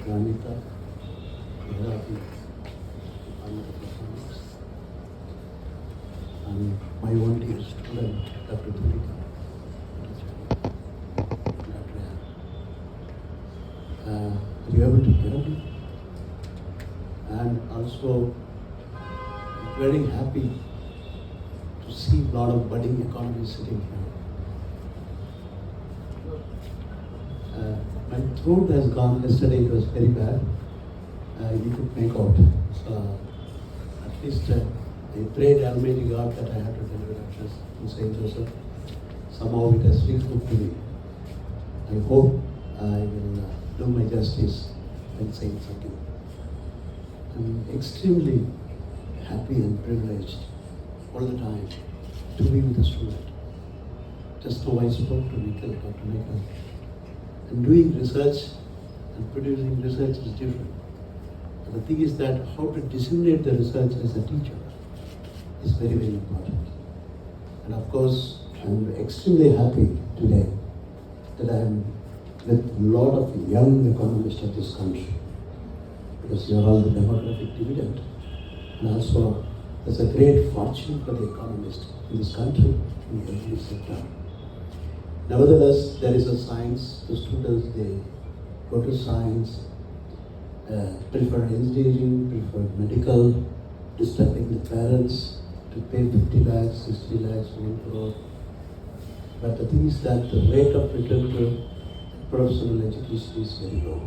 Dr. Anita, head of the Department of Economics, and my own dear student, Dr. Durika, Dr. Are you able to hear me? And also, very happy to see a lot of budding economists sitting here. My throat has gone. Yesterday it was very bad. You could make out. So at least I prayed Almighty God that I had to deliver address in St. Joseph. Somehow it has reached to me. I hope I will do my justice in saying something. I'm extremely happy and privileged all the time to be with the student. Just now I spoke to Nikhil, Dr. Nikhil. And doing research and producing research is different. And the thing is that how to disseminate the research as a teacher is very, very important. And of course, I'm extremely happy today that I'm with a lot of young economists of this country, because you're all the demographic dividend. And also, there's a great fortune for the economist in this country, in every sector. Nevertheless, there is a science. The students, they go to science, prefer engineering, prefer medical, disturbing the parents to pay 50 lakhs, 60 lakhs, 1 crore. But the thing is that the rate of return to professional education is very low.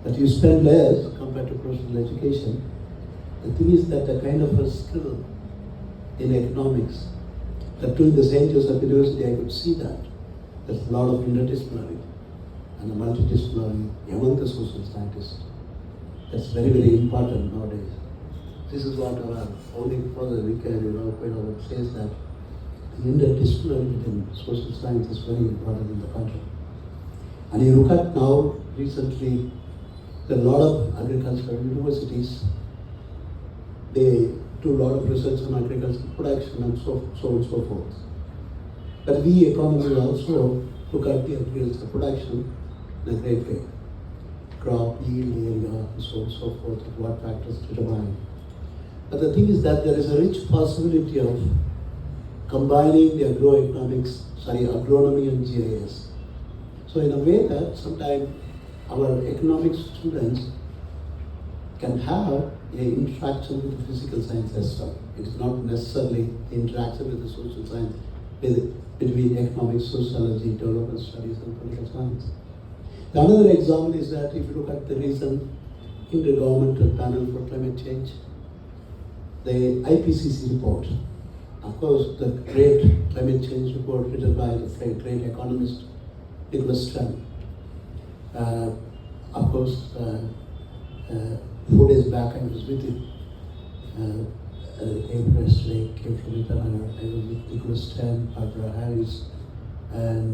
But you spend less compared to professional education. The thing is that the kind of a skill in economics, that during the St. Joseph University I could see that there's a lot of interdisciplinary and a multidisciplinary among the social scientists. That's very, very important nowadays. This is what our only further we can, quite often says that the interdisciplinary within social science is very important in the country. And you look at now, recently, there are a lot of agricultural universities. They do a lot of research on agricultural production and so on and so forth. But we economists also look at the agricultural production in a great way. Crop, yield, area, and so on and so forth, what factors determine. But the thing is that there is a rich possibility of combining the agronomy and GIS. So in a way that sometimes our economics students can have an interaction with the physical science as well. It's not necessarily the interaction with the social science between economics, sociology, development studies, and political science. The another example is that if you look at the recent Intergovernmental Panel for Climate Change, the IPCC report, of course, the great climate change report written by the great economist Nicholas Stern. Of course, 4 days back I was with him. Press came from Italian. I was with Nicholas Stern, Barbara Harris, and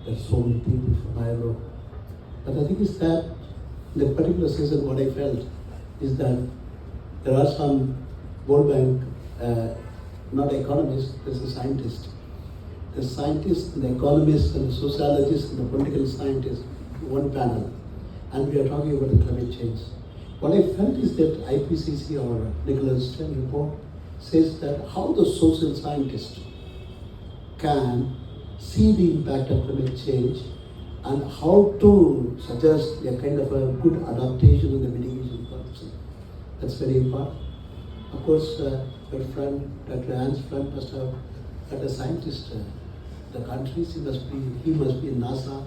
there's so many people from Iowa. But the thing is that in the particular season, what I felt is that there are some World Bank, not economists, there's a scientist. The scientists and the economists and the sociologists and the political scientists, one panel, and we are talking about the climate change. What I felt is that IPCC or Nicholas Stern report says that how the social scientist can see the impact of climate change and how to suggest a kind of a good adaptation and the mitigation policy. That's very important. Of course, your friend, Dr. Ann's friend, must have had a scientist. The countries, he must be in NASA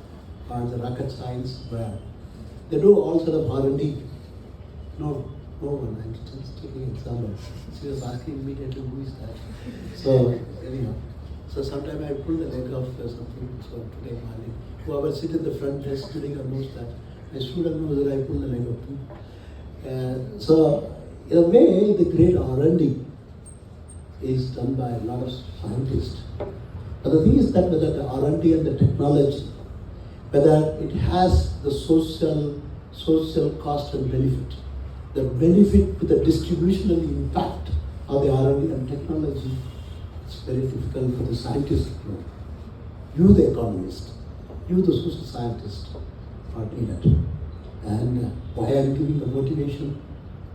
or the rocket science, where they do all sort of R&D. No one. I'm just taking an example. She was asking immediately who is that. So anyhow, so sometimes I pull the leg off something. So today morning, whoever sit in the front desk today knows that. My student knows that I pull the leg off too. So in a way, the great R&D is done by a lot of scientists. But the thing is that whether the R&D and the technology, whether it has the social cost and benefit, the benefit with the distributional impact of the R&D and technology, it's very difficult for the scientists to know. You, the economist, you, the social scientist, are needed. And why I'm giving the motivation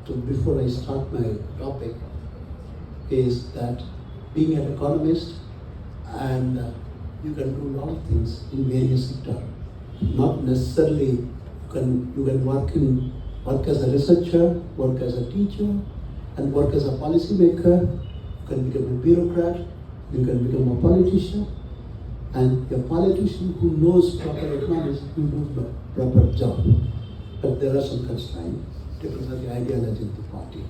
to before I start my topic is that being an economist and you can do a lot of things in various sectors. Not necessarily you can work as a researcher, work as a teacher, and work as a policymaker. You can become a bureaucrat, you can become a politician, and a politician who knows proper economics will do the proper job. But there are some constraints, depends on the ideology of the party.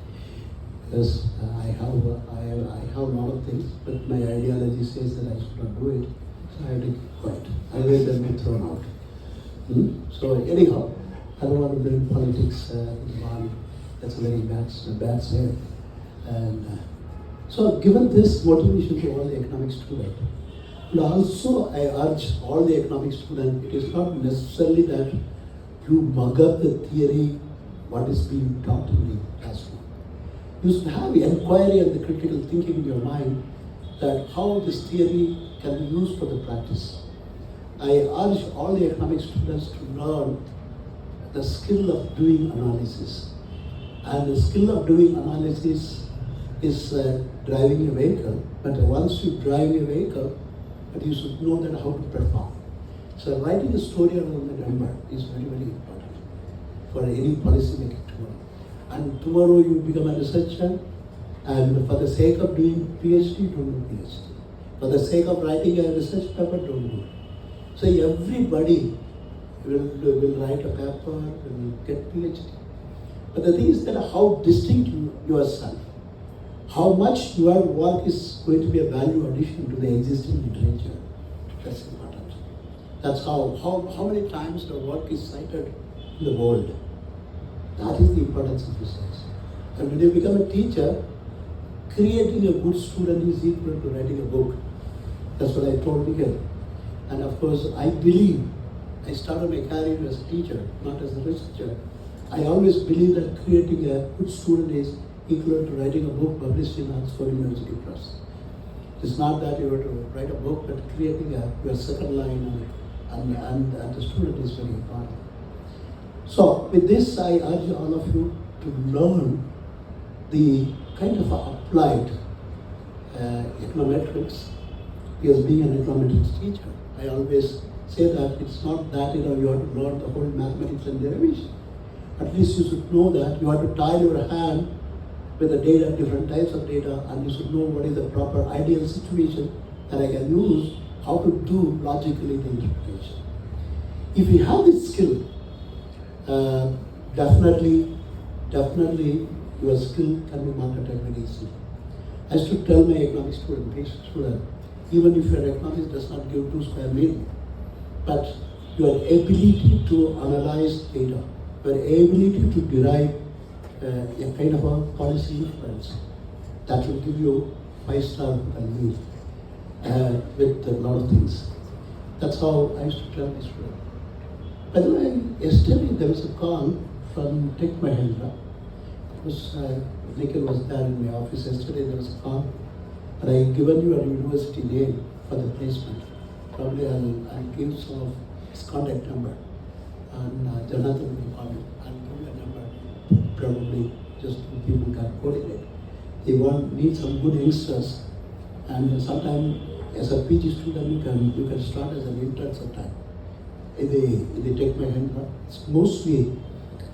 Because I have a lot of things, but my ideology says that I should not do it, so I have to keep quiet. Otherwise I'll be thrown out. So anyhow, I don't want to bring politics on. That's a very bad saying. And so given this motivation to all the economic students, and also I urge all the economic students, it is not necessarily that you mug up the theory, what is being taught in the classroom. You should have inquiry and the critical thinking in your mind that how this theory can be used for the practice. I urge all the economic students to learn the skill of doing analysis. And the skill of doing analysis is driving a vehicle, but once you drive a vehicle, but you should know that how to perform. So writing a story around the number is very, very important for any policy making tomorrow. And tomorrow you become a researcher, and for the sake of doing PhD, don't do PhD. For the sake of writing a research paper, don't do it. So everybody will write a paper, will get PhD. But the thing is that how distinct yourself, how much your work is going to be a value addition to the existing literature. That's important. That's how many times the work is cited in the world. That is the importance of research. And when you become a teacher, creating a good student is equal to writing a book. That's what I told you. And of course, I believe, I started my career as a teacher, not as a researcher. I always believe that creating a good student is equal to writing a book published in Oxford University Press. It's not that you have to write a book, but creating your second line and the student is very important. So with this, I urge all of you to learn the kind of applied econometrics, because being an econometrics teacher, I always say that it's not that you have to learn the whole mathematics and derivation. At least you should know that you have to tie your hand with the data, different types of data, and you should know what is the proper ideal situation that I can use, how to do logically the interpretation. If you have this skill, definitely your skill can be marketed very easily. I used to tell my economics student, even if your economics does not give 2 square meal, but your ability to analyze data, your ability to derive a kind of a policy influence, that will give you 5-star value with a lot of things. That's how I used to tell my student. By the way, yesterday there was a call from Tech Mahindra. Nikhil was there in my office yesterday. There was a call, and I given you a university name for the placement. Probably I'll give some of his contact number, and Jonathan will call you. I'll give you a number, probably just so people can coordinate. They need some good youngsters, and sometimes as a PG student you can start as an intern sometime in the Tech Mahindra. It's mostly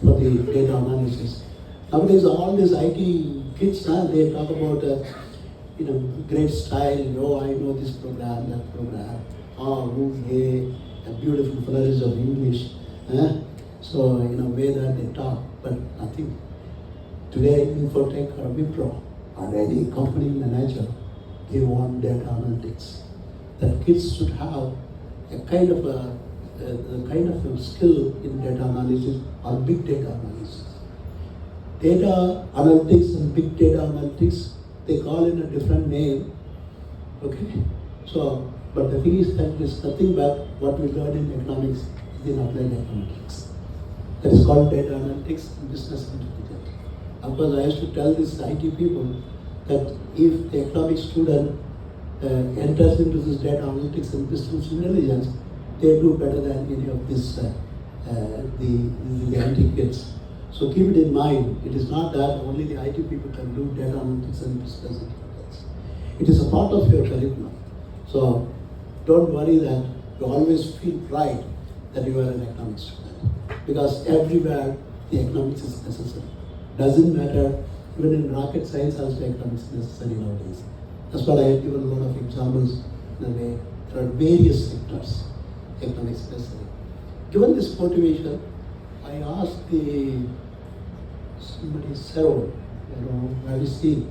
for the data analysis. Nowadays, all these IT kids, they talk about great style. Oh, I know this program, that program. Oh, a beautiful flourish of English. So in a way that they talk, but nothing. Today, Infotech or Wipro or any company in the nature, they want data analytics. That kids should have a kind of a skill in data analysis or big data analysis. Data analytics and big data analytics, they call it a different name. Okay? So, but the thing is that it's nothing but what we learn in economics is in applied economics. That is called data analytics and business intelligence. Of course, I used to tell these IT people that if the economics student enters into this data analytics and business intelligence, they do better than any of these the IT kids. So keep it in mind. It is not that only the IT people can do data analytics and business intelligence. It is a part of your curriculum. So don't worry that you always feel pride that you are an economics student, because everywhere the economics is necessary. Doesn't matter, even in rocket science also economics is necessary nowadays. That's what I have given a lot of examples in a way. There are various sectors economics is necessary. Given this motivation, I asked somebody, Sarah, where is she?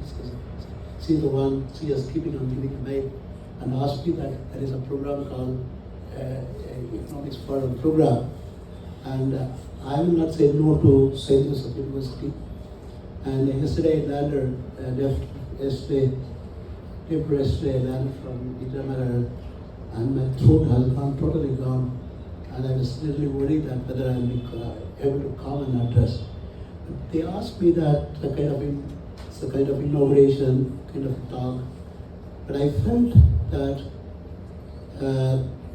She's the one, she is keeping on giving a mail, and asked me that there is a program called Economics Forum program, and I will not say no to St. Joseph University. And yesterday I landed, yesterday I landed from Inauguration, and my throat has gone totally gone, and I was really worried that whether I'll be able to come and address. But they asked me that it's a kind of inauguration, kind of talk, but I felt that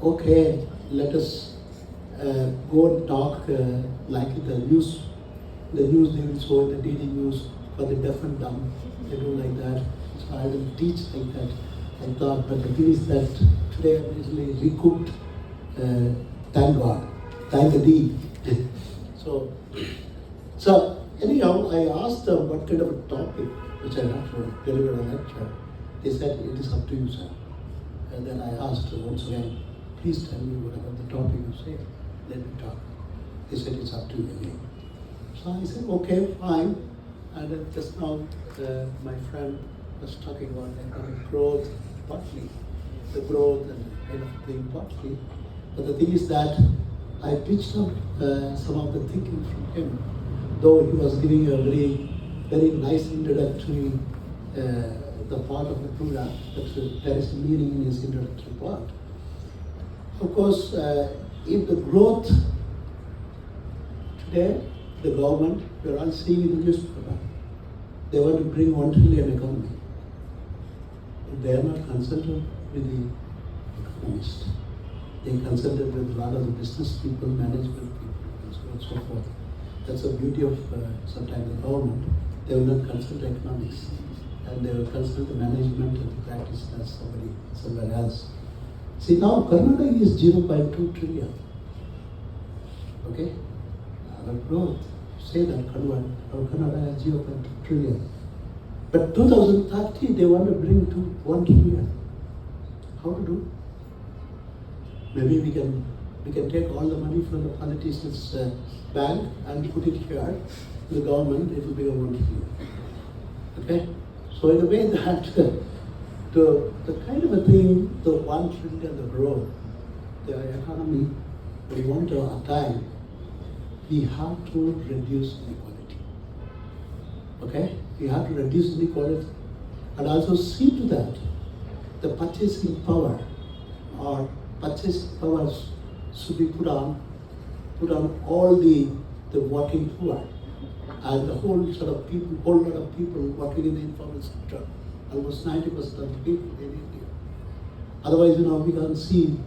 okay, let us go and talk like the news. The news they will show in the daily news for the deaf and dumb. They do like that. So I will teach like that. I thought, but the thing is that today I'm usually recouped. Thank God. Thank the deed. So anyhow, I asked them what kind of a topic which I have to deliver a lecture. They said it is up to you, sir. And then I asked once again, please tell me what about the topic you say. Let me talk. They said it's up to you again. So I said, okay, fine. And just now, my friend was talking about economic growth, partly, the growth and kind of thing, partly. But the thing is that I pitched up some of the thinking from him, though he was giving a very nice introductory, the part of the program, but there is meaning in his introductory part. Of course, if the growth today, the government, we are all seeing in the newspaper, they want to bring 1 trillion economy. But they are not consulted with the economists. They consulted with a lot of the business people, management people, and so on and so forth. That's the beauty of sometimes the government. They will not consult economics, and they will consult the management and the practice as somewhere else. See, now Karnataka is 0.2 trillion. Okay? Our growth, say that Karnataka has 0.2 trillion. But 2030, they want to bring to 1 trillion. How to do? Maybe we can take all the money from the politicians' bank and put it here to the government, it will be a 1 trillion. Okay? So in a way that the kind of a thing, the 1 trillion, the growth, the economy, we want to attain, we have to reduce inequality. Okay? We have to reduce inequality and also see to that the purchasing power or purchasing powers should be put on all the working poor and the whole lot of people working in the informal sector. Almost 90% of the people in India. Otherwise, we can't see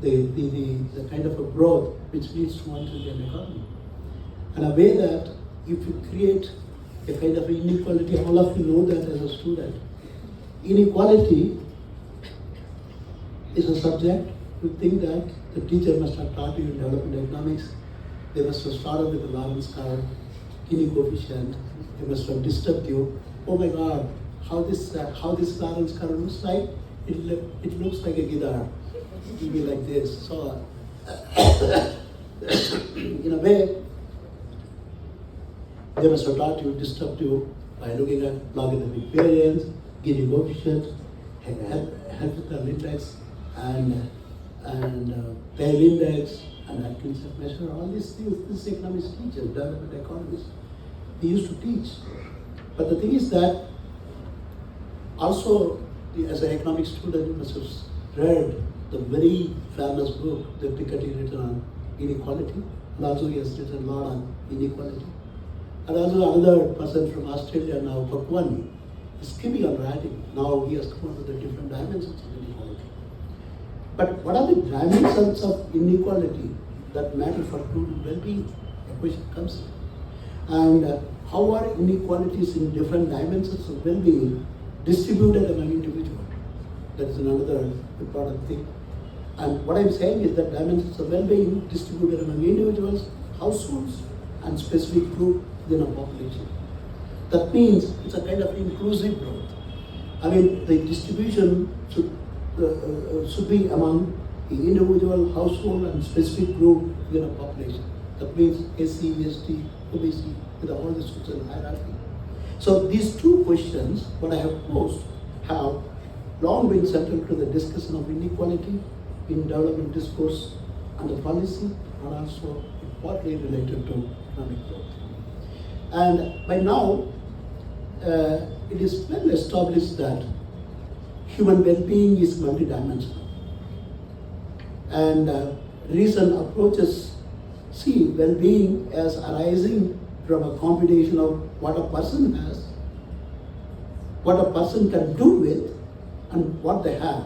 the kind of a growth which leads to 1 trillion economy. And a way that if you create a kind of inequality, all of you know that as a student, inequality is a subject. You think that the teacher must have taught you in development economics. They must have started with the Lawrence curve, Gini coefficient. They must have disturbed you. Oh my God, how this Lawrence curve looks like? It looks like a guitar. It will be like this. So, in a way, they must have taught you, disturbed you by looking at logarithmic variance, Gini coefficient, Helfether index, and Pale index, and Atkinson measure. All these things, these economics teachers, development economists, they used to teach. But the thing is that also, as an economics student, you must have read the very famous book that Piketty written on inequality, and also he has written a lot on inequality. And also another person from Australia now, Pakwani, is keeping on writing. Now he has come up with the different dimensions of inequality. But what are the dimensions of inequality? that matter for total well-being? The question comes in. And how are inequalities in different dimensions of well-being distributed among individuals? That is another important thing. And what I'm saying is that dimensions of well-being distributed among individuals, households, and specific group within a population. That means it's a kind of inclusive growth. I mean, the distribution should be among the individual, household, and specific group within a population. That means SC, ST, OBC, with all the social hierarchy. So these two questions, what I have posed, have long been central to the discussion of inequality in development discourse and the policy, and also partly related to economic growth. And by now, it is well established that human well-being is multidimensional. And recent approaches see well-being as arising from a combination of what a person has, what a person can do with, and what they have,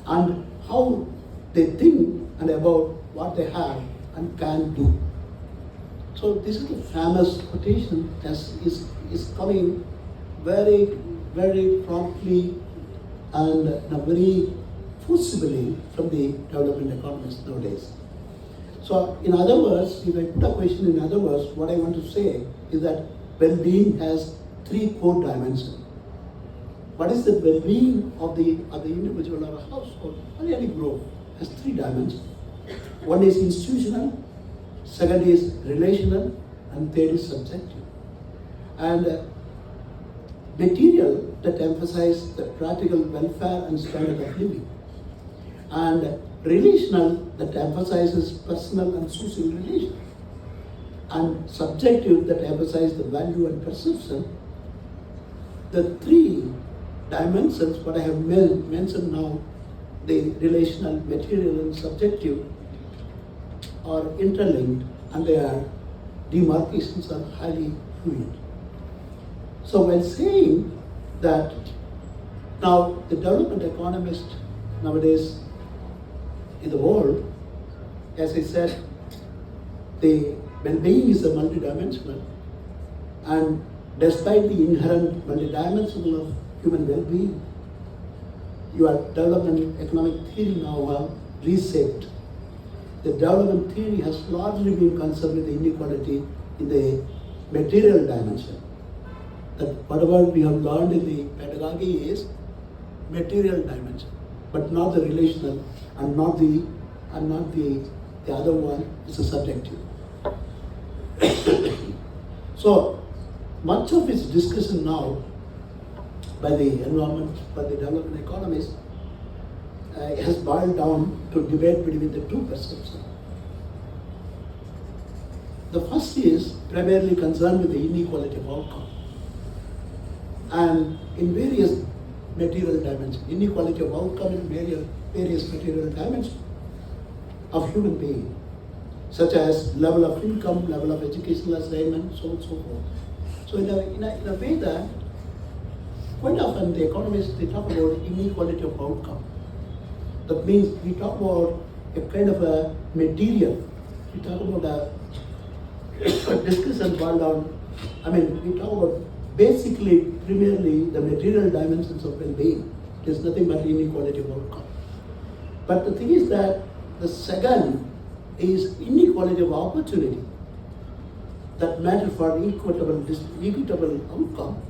and how they think and about what they have and can do. So this is a famous quotation that is coming very, very promptly and very forcibly from the development economists nowadays. So in other words, if I put a question in other words, what I want to say is that well-being has three core dimensions. What is the well-being of the individual or a household or any group has three dimensions. One is institutional, second is relational, and third is subjective. And material that emphasize the practical welfare and standard of living, and relational that emphasizes personal and social relations, and subjective that emphasizes the value and perception. The three dimensions, what I have mentioned now, the relational, material, and subjective, are interlinked, and their demarcations are highly fluid. So when saying that now the development economist nowadays in the world, as I said, the well-being is a multidimensional, and despite the inherent multidimensional of human well-being, your development economic theory now have reshaped. The development theory has largely been concerned with the inequality in the material dimension. That whatever we have learned in the pedagogy is material dimension, but not the relational, and not the other one is a subjective. So much of its discussion now by the development economists has boiled down to debate between the two perceptions. The first is primarily concerned with the inequality of outcome, and in various material dimensions, inequality of outcome in various material dimensions of human being, such as level of income, level of educational attainment, so on and so forth. So in a way that quite often the economists, they talk about inequality of outcome. That means we talk about a kind of a material. We talk about a discussion boiled down. I mean, we talk about basically, primarily, the material dimensions of well-being. It is nothing but inequality of outcome. But the thing is that the second is inequality of opportunity that matter for equitable outcome,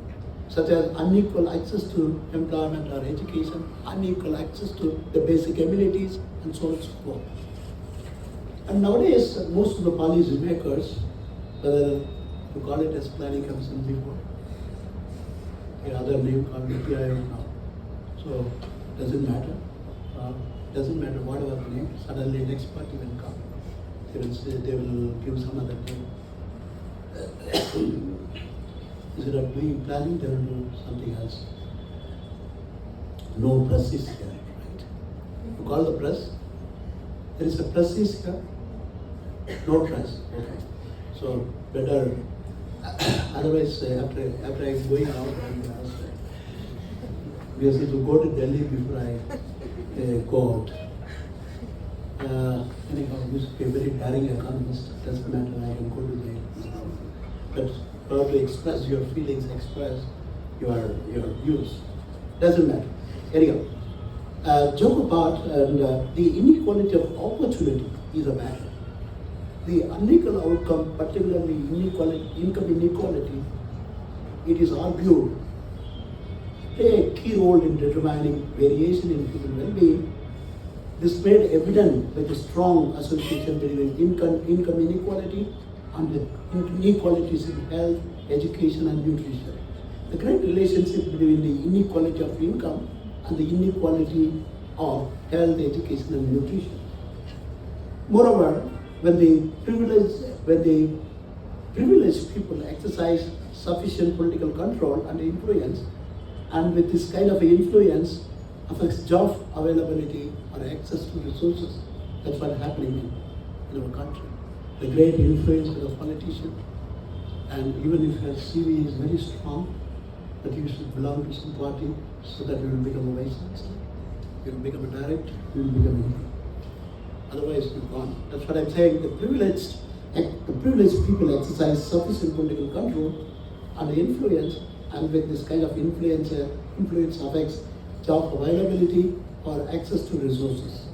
such as unequal access to employment or education, unequal access to the basic amenities, and so on and so forth. And nowadays, most of the policy makers, whether you call it as planning commission before, the other name called PIO now. So doesn't matter. Doesn't matter whatever the name. Suddenly next party will come. They will give some other name. Instead of doing planning, they will do something else. No press is here, right? You call the press. There is a press is here. No press. Okay. So better. Otherwise, after I'm going out, we have to go to Delhi before I go out. Anyhow, you used to be a very daring economist. Doesn't matter, I can go to the but how to express your feelings, express your views. Doesn't matter. Anyhow, joke apart, and the inequality of opportunity is a matter. The unequal outcome, particularly income inequality, it is argued play a key role in determining variation in human well-being. This made evident by the strong association between income inequality and the inequalities in health, education, and nutrition. The great relationship between the inequality of income and the inequality of health, education, and nutrition. Moreover, when the privileged people exercise sufficient political control and influence, and with this kind of influence affects job availability or access to resources, that's what's happening in our country. The great influence of the politician, and even if your CV is very strong, but you should belong to some party so that you will become a vice chancellor, you will become a director, you will become anything. Otherwise, you're gone. That's what I'm saying. The privileged people exercise sufficient political control and influence, and with this kind of influence affects job availability or access to resources.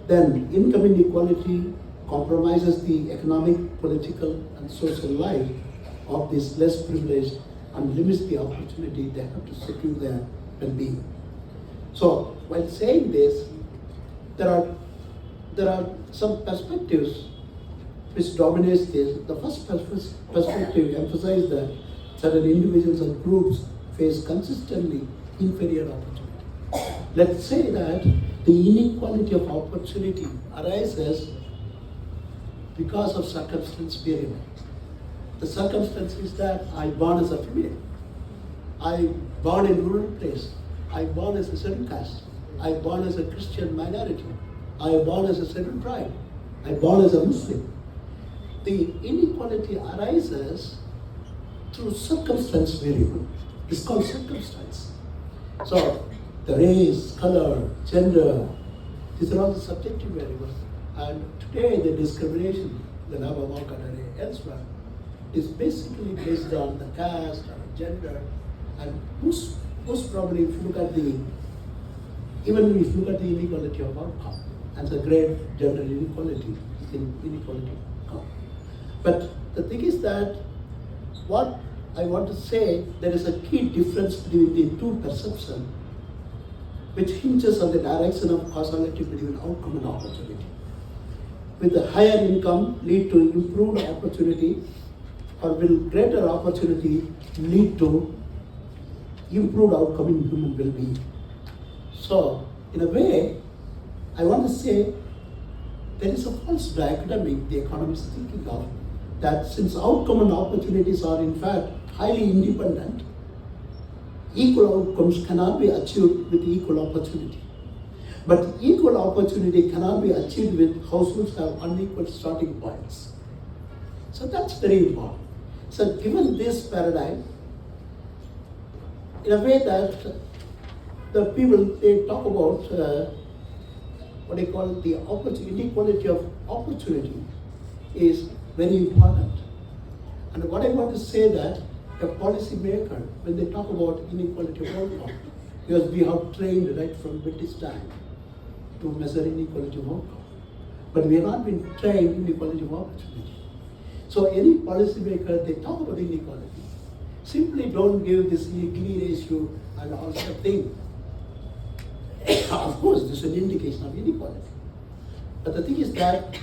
Then income inequality compromises the economic, political, and social life of these less privileged and limits the opportunity they have to secure their well-being. So, while saying this, there are some perspectives which dominates this. The first perspective emphasizes that certain individuals and groups face consistently inferior opportunity. Let's say that the inequality of opportunity arises because of circumstance variable. The circumstance is that I born as a female, I born in rural place, I born as a scheduled caste, I born as a Christian minority, I born as a scheduled tribe, I born as a Muslim. The inequality arises through circumstance variable. It's called circumstance. So the race, color, gender, these are all the subjective variables. And today the discrimination, the labor market and elsewhere, is basically based on the caste or gender. And most probably, if you look at the inequality of outcome, and the great gender inequality come. But the thing is that what I want to say, there is a key difference between the two perceptions, which hinges on the direction of causality between outcome and opportunity. Will the higher income lead to improved opportunity, or will greater opportunity lead to improved outcome in human well-being? So, in a way, I want to say there is a false dichotomy the economy is thinking of, that since outcome and opportunities are in fact highly independent, equal outcomes cannot be achieved with equal opportunity. But equal opportunity cannot be achieved with households have unequal starting points. So that's very important. So given this paradigm, in a way that the people, they talk about what they call the inequality of opportunity is very important. And what I want to say that a policy maker, when they talk about inequality of outcome, because we have trained right from British time to measure inequality of outcome, but we have not been trained in inequality of opportunity. So any policy maker, they talk about inequality, simply don't give this Gini ratio and all sort of thing. Of course, this is an indication of inequality. But the thing is that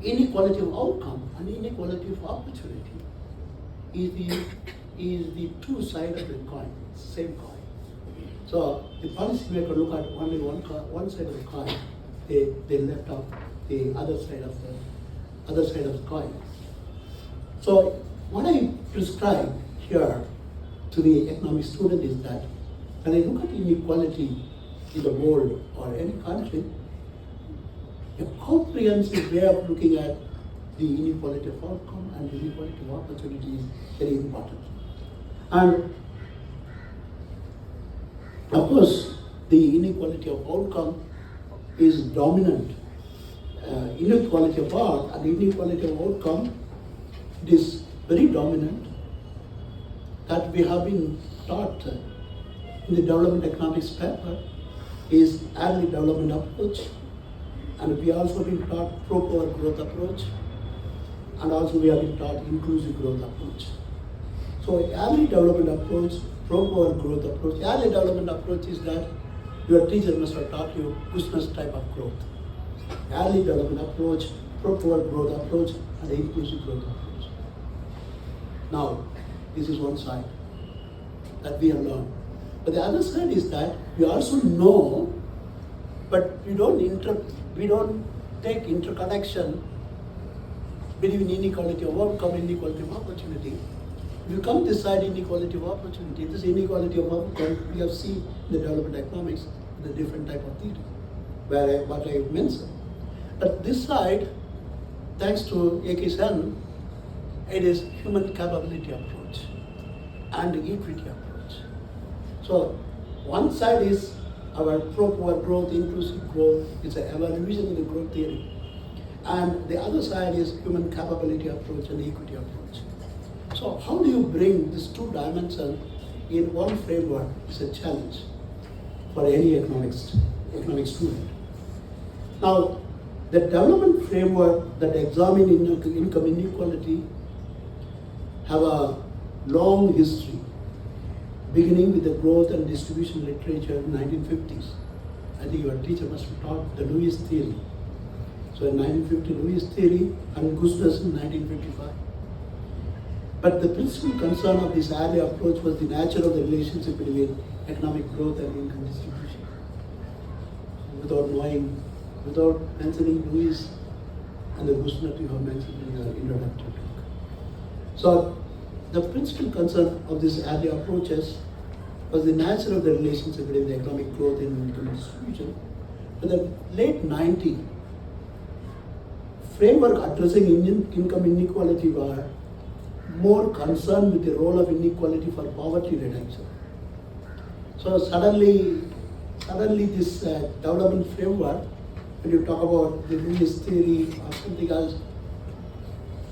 inequality of outcome and inequality of opportunity is the two sides of the coin, same coin. So the policymaker look at only one side of the coin, they left out the other side of the coin. So what I prescribe here to the economic student is that when I look at inequality in the world or any country, a comprehensive way of looking at the inequality of outcome and the inequality of opportunity is very important. And of course, the inequality of outcome is dominant inequality of art and inequality of outcome. It is very dominant that we have been taught in the development economics paper is early development approach, and we also been taught pro-power growth approach, and also we have been taught inclusive growth approach. So early development approach, pro-power growth approach. Early development approach is that your teacher must have taught you business type of growth. Early development approach, pro-power growth approach, and inclusive growth approach. Now, this is one side that we have learned. But the other side is that we also know, but we don't take interconnection between inequality of outcome and inequality of opportunity. If you come this side, inequality of opportunity, this inequality of outcome we have seen in the development economics, the different type of theory, what I mentioned. But this side, thanks to A.K. it is human capability approach and equity approach. So one side is our pro-power growth, inclusive growth, it's an evolution in the growth theory. And the other side is human capability approach and equity approach. So how do you bring these two dimensions in one framework is a challenge for any economic student. Now, the development framework that examine income inequality have a long history, beginning with the growth and distribution literature in 1950s. I think your teacher must have taught the Lewis theory. So in 1950, Lewis theory, and Gustas in 1955. But the principal concern of this early approach was the nature of the relationship between economic growth and income distribution. Without mentioning Lewis and the Gustas you have mentioned in your introductory talk. So the principal concern of these early approaches was the nature of the relationship between the economic growth and income distribution. But the late 90s, framework addressing income inequality were more concerned with the role of inequality for poverty reduction. So suddenly this development framework, when you talk about the Lewis theory or something else,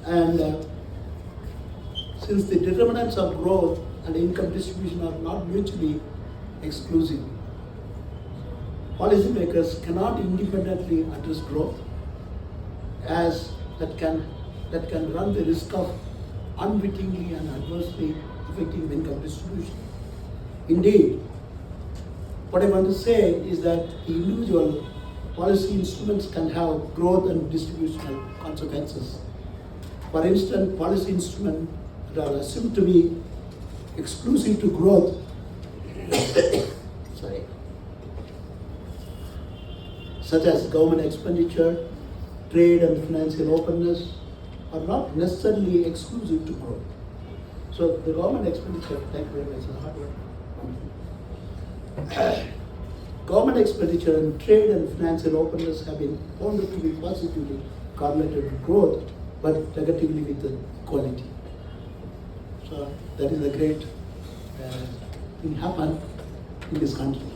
and since the determinants of growth and income distribution are not mutually exclusive, policymakers cannot independently address growth as that can run the risk of unwittingly and adversely affecting income distribution. Indeed, what I want to say is that the individual policy instruments can have growth and distributional consequences. For instance, policy instruments that are assumed to be exclusive to growth such as government expenditure, trade and financial openness, are not necessarily exclusive to growth. So the government expenditure, thank you very much, it's a hard word. Government expenditure and trade and financial openness have been found to be positively correlated with growth, but negatively with the quality. So that is a great thing happened in this country.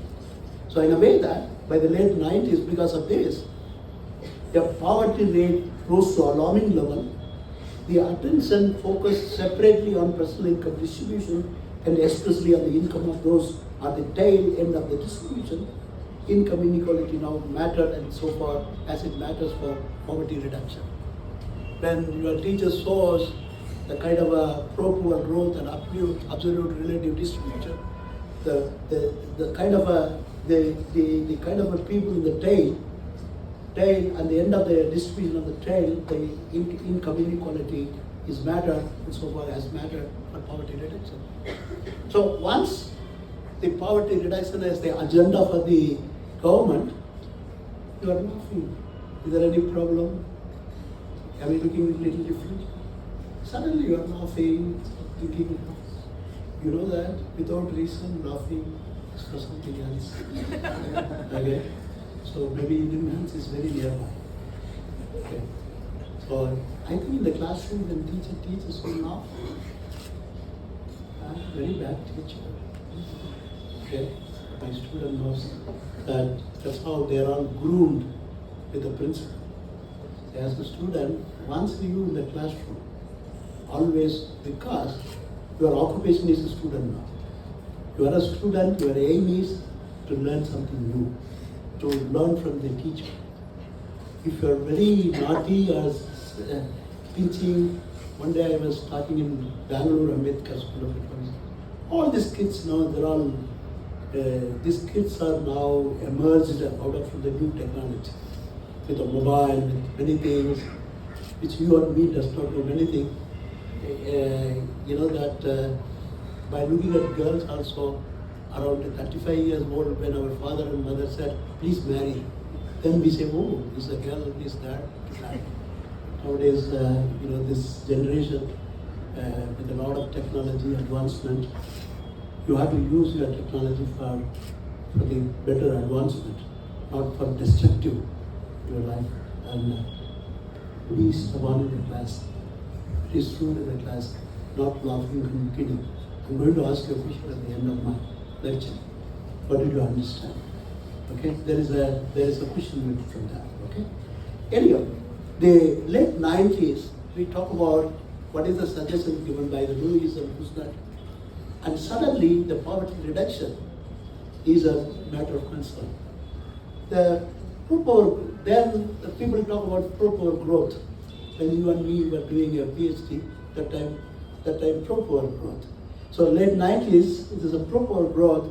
So in a way that by the late 90s, because of this, the poverty rate rose to alarming level. The attention focused separately on personal income distribution and especially on the income of those at the tail end of the distribution. Income inequality now mattered, and so far as it matters for poverty reduction. When your teacher shows the kind of a pro-poor growth and absolute relative distribution, the kind of a people in the tail and the end of the distribution of the tail, the income inequality is matter insofar as matter for poverty reduction. So once the poverty reduction is the agenda for the government, you are laughing. Is there any problem? Are we looking a little different? Suddenly you are laughing, thinking, you know that without reason laughing is for something else. Okay? So maybe Indian hands is very nearby. Okay. So I think in the classroom when teacher teaches will laugh, very bad teacher. Okay. my student knows that that's how they are all groomed with the principle. As a student, once you in the classroom, always, because your occupation is a student now. You are a student, your aim is to learn something new, to learn from the teacher. If you are very naughty or pinching, one day I was talking in Bangalore, School of Economics. All these kids now, they're all, these kids are now emerged out of the new technology. With a mobile, with many things, which you and me does not know anything. You know that by looking at girls also, around 35 years old, when our father and mother said, please marry, then we say, oh, is a girl, is that. Nowadays, you know, this generation, with a lot of technology advancement, you have to use your technology for the better advancement, not for destructive your life. And please, the one in the class, please student in the class, not laughing and kidding. I'm going to ask you a question at the end of my lecture. What did you understand? Okay, there is a question from that. Okay. Anyway, the late 90s, we talk about what is the suggestion given by the Lewis and Gustave, and suddenly the poverty reduction is a matter of concern. Then the people talk about pro-poor growth. When you and me were doing a PhD, that time pro-poor growth. So late 90s, it is a pro-poor growth.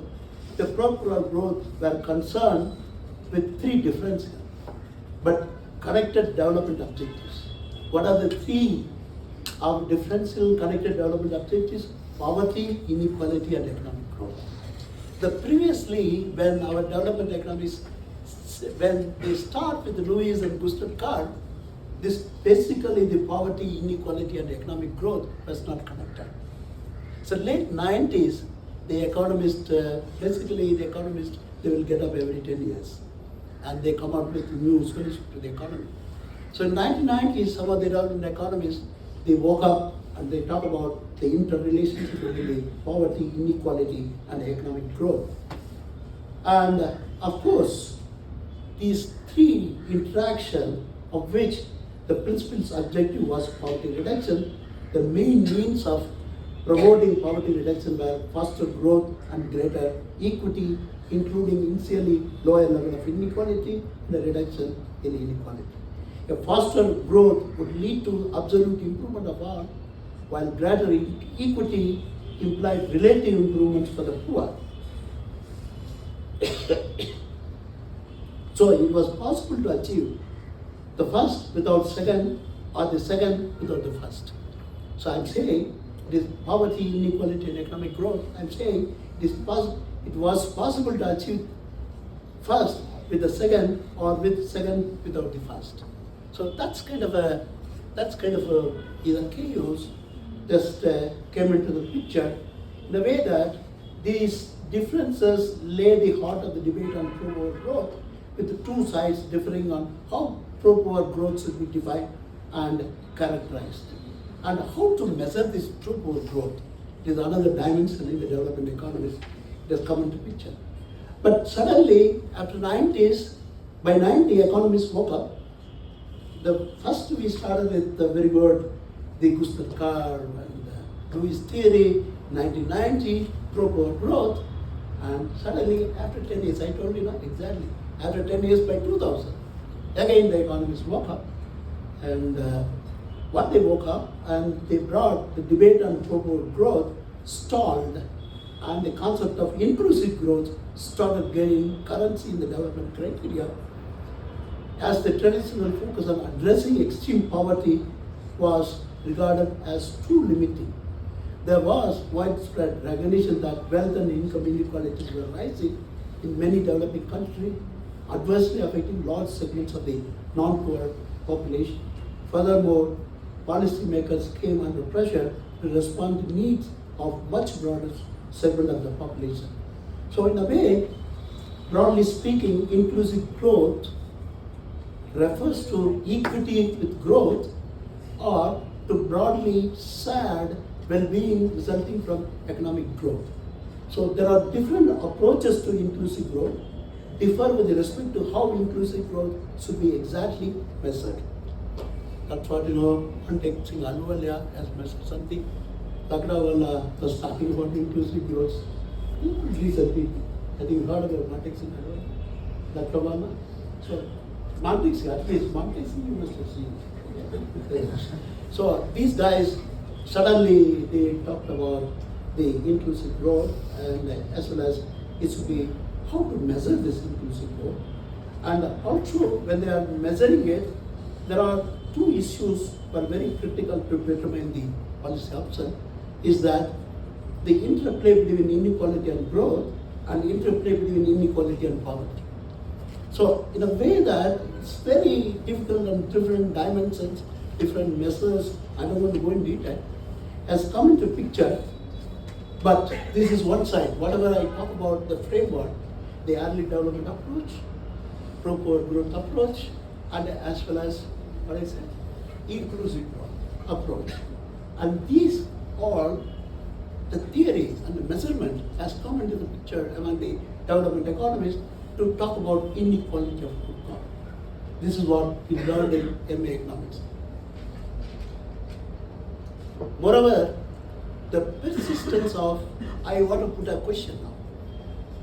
The pro-poor growth were concerned with three different, but connected development objectives. What are the three of differential connected development objectives? Poverty, inequality, and economic growth. The previously, when our development economics, when they start with Lewis and Gustav Karl, this basically the poverty, inequality, and economic growth was not connected. So late 90s, the economist, they will get up every 10 years. And they come out with new solutions to the economy. So in 1990s, some of the development economists, they woke up and they talk about the interrelationship between the poverty, inequality, and economic growth. And of course, these three interaction of which the principal's objective was poverty reduction, the main means of promoting poverty reduction were faster growth and greater equity, including initially lower level of inequality and a reduction in inequality. A faster growth would lead to absolute improvement of all, while greater equity implied relative improvements for the poor. So it was possible to achieve the first without second, or the second without the first. So I'm saying it is poverty, inequality, and economic growth. I'm saying it was possible to achieve first with the second, or with second without the first. So that's kind of a either chaos just came into the picture in a way that these differences lay the heart of the debate on pro-poor growth, with the two sides differing on how pro-poor growth should be defined and characterized, and how to measure this pro-poor growth. It is another dimension in the development economies. It has come into picture. But suddenly, after 90s, by 90, economists woke up. First we started with the very good, the Gustav Karl and Lewis theory, 1990, pro-poor growth, and suddenly after 10 years, I told you not exactly, after 10 years by 2000, again the economists woke up, and what they woke up, and they brought the debate on pro-poor growth stalled, and the concept of inclusive growth started gaining currency in the development criteria, as the traditional focus on addressing extreme poverty was regarded as too limiting. There was widespread recognition that wealth and income inequalities were rising in many developing countries, adversely affecting large segments of the non-poor population. Furthermore, policymakers came under pressure to respond to needs of much broader segment of the population. So in a way, broadly speaking, inclusive growth refers to equity with growth, or to broadly shared well-being resulting from economic growth. So there are different approaches to inclusive growth, differ with respect to how inclusive growth should be exactly measured. That's what, Antek Singh Aluwalia has measured something. Lakdawala was talking about inclusive growth recently. I think you heard about Antek Singh Aluwalia, Lakdawala. So, Antek Singh, at least Antek Singh you must have seen. So, these guys, suddenly they talked about the inclusive growth and as well as it should be how to measure this inclusive growth. And also, when they are measuring it, there are two issues that are very critical to determine the policy option, is that the interplay between inequality and growth and interplay between inequality and poverty. So in a way that it's very difficult on different dimensions, different measures, I don't want to go in detail, has come into picture, but this is one side. Whatever I talk about the framework, the early development approach, proper growth approach, and as well as what I said, inclusive approach. And these all, the theory and the measurement has come into the picture among the development economists to talk about inequality of outcome. This is what we learned in MA economics. Moreover, the persistence of, I want to put a question now,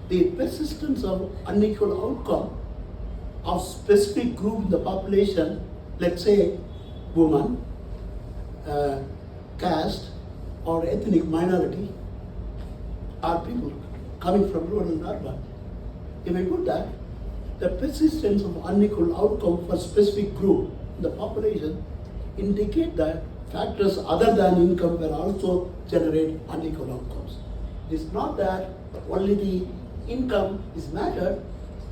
the persistence of unequal outcome of specific group in the population, let's say woman, caste, or ethnic minority, or people coming from rural and urban. If I put that, the persistence of unequal outcome for specific group in the population indicate that factors other than income will also generate unequal outcomes. It's not that only the income is matter,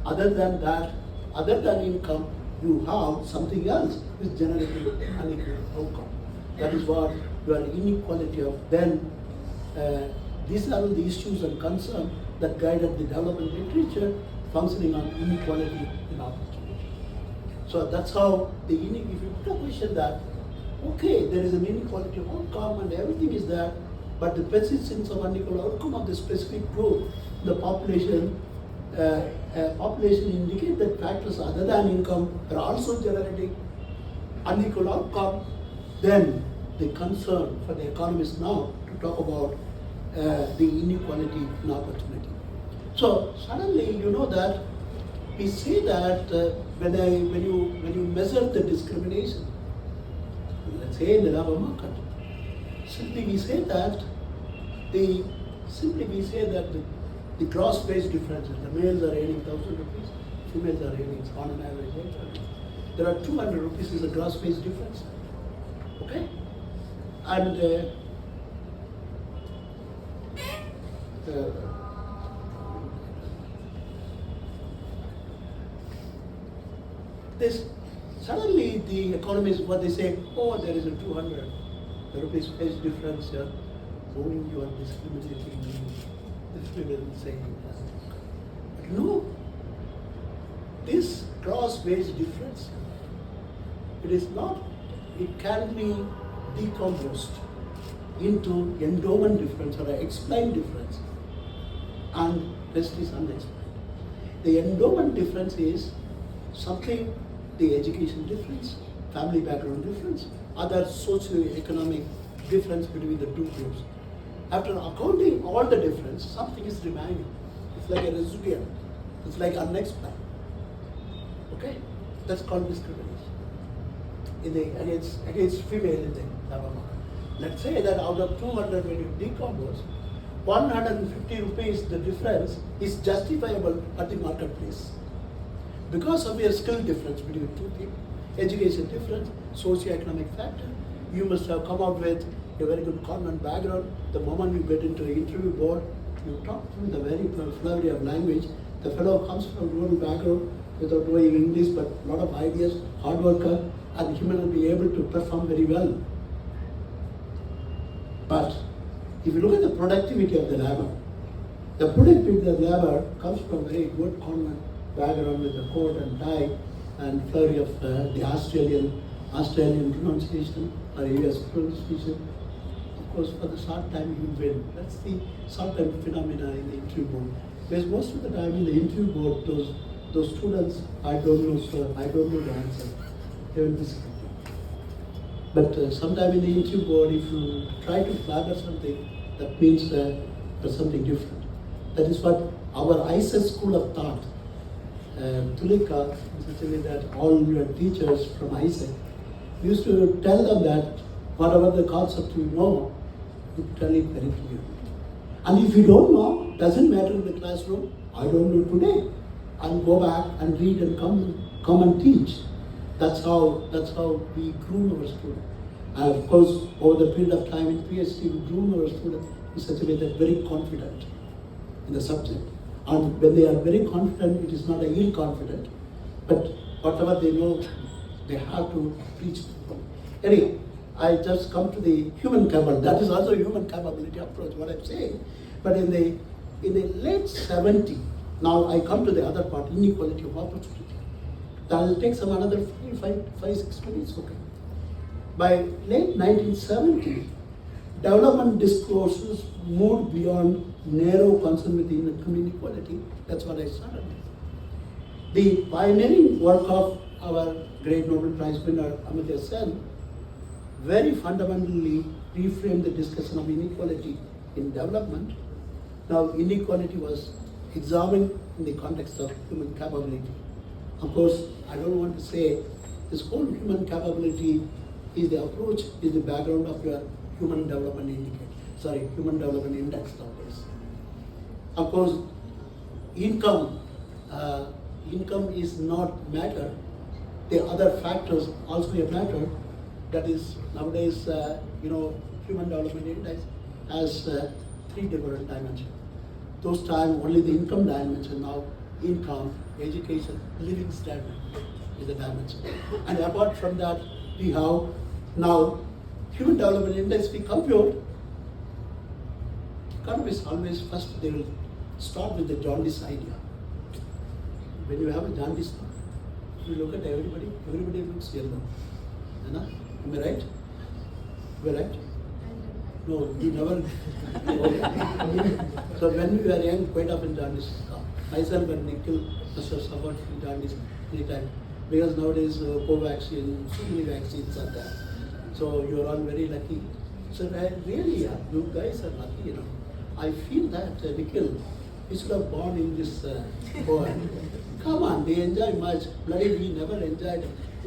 other than that, other than income, you have something else which generating unequal outcome. That is what your inequality of then, these are the issues and concerns that guided the development literature functioning on inequality in opportunity. So that's how the if you put a question that, okay, there is an inequality of outcome and everything is there, but the persistence of unequal outcome of the specific group, the population indicate that factors other than income are also generating unequal outcome, then the concern for the economists now to talk about the inequality in opportunity. So suddenly you know that we say that when you measure the discrimination, let's say in the labor market, simply we say that the gross wage differences, the males are earning 1,000 rupees, females are earning on an average 800. There are 200 rupees is the gross wage difference. Okay? And this suddenly the economists, what they say, oh, there is a 200 rupees wage difference here. Oh, you are discriminating me. This people say, but no, this gross wage difference, it is not, it can be decomposed into endowment difference or an explained difference, and rest is unexplained. The endowment difference is something, the education difference, family background difference, other socio-economic difference between the two groups. After accounting all the difference, something is remaining. It's like a residual. It's like unexplained. Okay? That's called discrimination against female in the labor market. Let's say that out of 200 when you decompose, 150 rupees the difference is justifiable at the marketplace. Because of your skill difference between two people, education difference, socio-economic factor, you must have come out with a very good convent background. The moment you get into the interview board, you talk through the very fluidity of language. The fellow comes from rural background without knowing English, but a lot of ideas, hard worker, and he will be able to perform very well. But if you look at the productivity of the labor of the labor comes from very good convent background with the coat and tie and flurry of the Australian pronunciation or US pronunciation. Of of course, for the short time you will win. That's the short-term phenomena in the interview board. Because most of the time in the interview board, those students, I don't know, sir, I don't know the answer. They will disappoint. But sometime in the interview board, if you try to flag something, that means there's something different. That is what our ISS school of thought, Tulika, essentially that all your teachers from ISEC used to tell them that whatever the concept you know, you tell it very clearly. And if you don't know, doesn't matter in the classroom, I don't know today. I'll go back and read and come and teach. That's how we groom our students. And of course, over the period of time in PhD, we groom our students in such a way that very confident in the subject. And when they are very confident, it is not a ill confident, but whatever they know, they have to teach people. Anyway, I just come to the human capability. That is also a human capability approach, what I'm saying. But in the late 70s, now I come to the other part, inequality of opportunity. That will take some another 6 minutes, okay. By late 1970s, development discourses moved beyond narrow concern with income inequality. That's what I started with. The pioneering work of our great Nobel Prize winner, Madheswaran, very fundamentally reframed the discussion of inequality in development. Now, inequality was examined in the context of human capability. Of course, I don't want to say this whole human capability is the approach, is the background of your human development index nowadays. Of course, income is not matter. The other factors also a matter. That is nowadays, human development index has 3 different dimensions. Those time only the income dimension. Now income, education, living standard is the dimension. And apart from that, we have now human development index. We compute. Economists always first they will start with the jaundice idea. When you have a jaundice, you look at everybody looks yellow. Am I right? Am I right? No, you never. So when we were young, quite often jaundice come. Myself and Nikhil must have suffered from jaundice many times. Because nowadays, co-vaccine, so many vaccines are there. So you are all very lucky. So really, you guys are lucky, I feel that Nikhil, you should have born in this world. Come on, they enjoy much. Bloody, we never enjoyed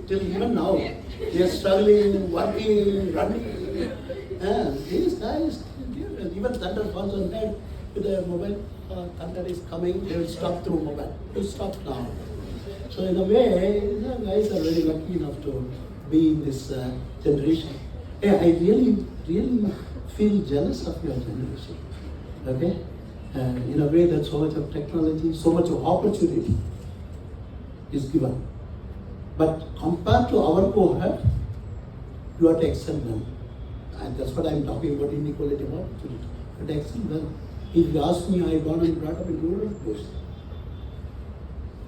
till even now. They are struggling, working, running. These guys, even thunder falls on head with a mobile. Thunder is coming, they will stop through mobile. You stop now. So in a way, you guys are very lucky enough to be in this generation. Hey, I really feel jealous of your generation. Okay? In a way that so much of technology, so much of opportunity is given. But compared to our cohort, you have to excel well. And that's what I'm talking about, inequality of opportunity. You have to excel well. If you ask me, I born and brought up in rural place.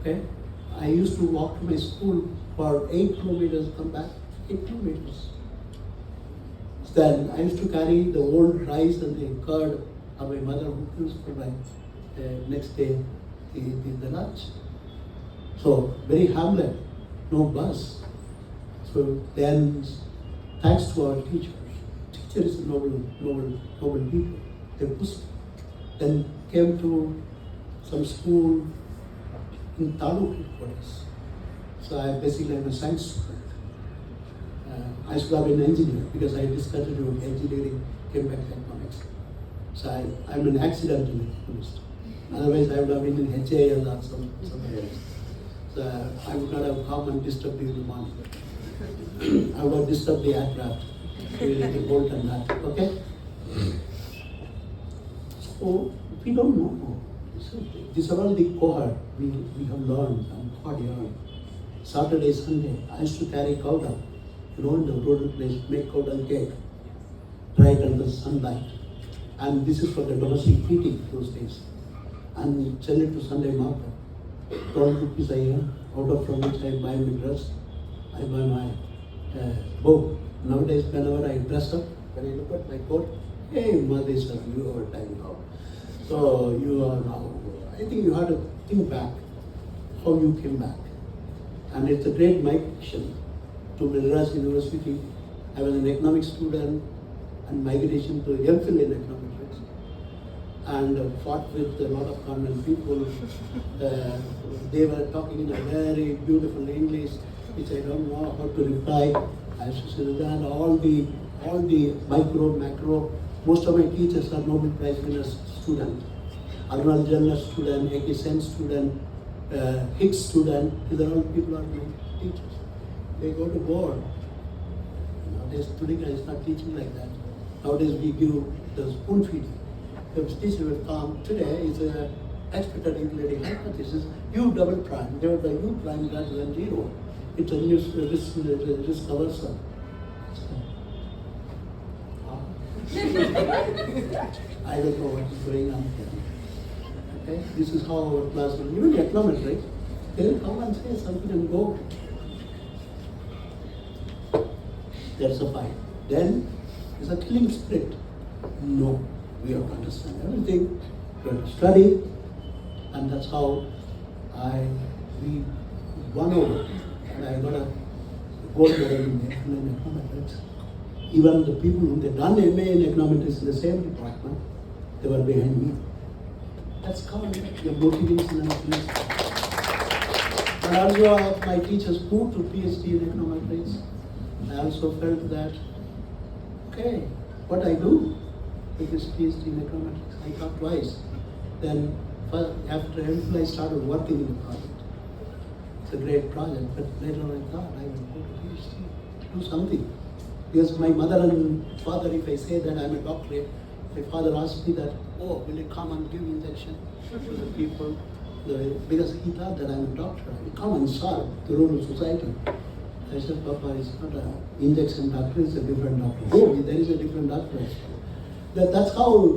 Okay? I used to walk to my school for 8 kilometers, come back 8 kilometers. Then I used to carry the old rice and the curd of my mother who used for my next day the lunch. So very hamlet, no bus. So then, thanks to our teachers. Teacher is a noble people. They pushed. Then came to some school in Taluk headquarters. So I basically am a science student. I should have been an engineer because I discontinued engineering, came back to economics. So I'm an accidental economist. Otherwise I would have been in HAL or somewhere else. So I would not have come and disturbed you in the morning. I would have disturbed the aircraft, the bolt and that, okay? So we don't know. So these are all the cohort we have learned and taught here. Saturday, Sunday, I used to carry cow dung, in the rural place, make cow dung cake, dry it under sunlight. And this is for the domestic heating those days. And send it to Sunday market. 12 rupees a year, out of from which I buy my dress, I buy my book. Nowadays, whenever I dress up, When I look at my coat, hey, Madheswaran, you are time now. So you are now, I think you have to think back how you came back. And it's a great migration to Madras University. I was an economics student and migration to MPhil in economics. And fought with a lot of convent people. They were talking in a very beautiful English, which I don't know how to reply. I should say that all the micro, macro, most of my teachers are Nobel Prize winners students. Arnold Journal student, A.K. Sen student, Hicks student, these are all people who are my teachers. They go to board. Nowadays, Tudika is not teaching like that. Nowadays, we give the spoon feeding. The teacher will come, today is an expected utility hypothesis, U double prime, divided by U prime greater than 0. It's a risk aversion. I don't know what is going on here. Okay? This is how our class will, even the econometrics, they will come and say something and go. That's a fight. Then there's a killing spirit. No, we have to understand everything, we have to study, and that's how we won over. And I got a gold medal in econometrics. Even the people who had done MA in econometrics in the same department, they were behind me. That's called your motivation and peace. And also my teachers moved to PhD in econometrics. I also felt that, okay, what I do with this PhD in econometrics, I thought twice. Then after I started working in the project. It's a great project, but later I thought I would go to PhD, do something. Because my mother and father, if I say that I'm a doctorate, my father asked me that, oh, will you come and give injection to the people? Because he thought that I'm a doctor. I will come and serve the rural society. I said, Papa, it's not an injection doctor, it's a different doctor. Oh, there is a different doctor as well.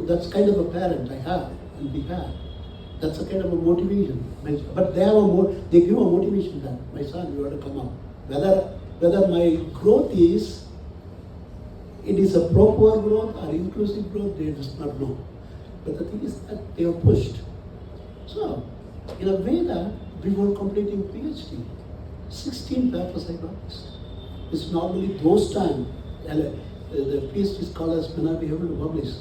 That's kind of a parent I have and we have. That's a kind of a motivation. But they give a motivation that, my son, you have to come up. Whether my growth is, it is a proper growth or inclusive growth, they just not know. But the thing is that they are pushed. So, in a way that before completing PhD, 16 papers I published. It's normally those times, the PhD scholars may not be able to publish.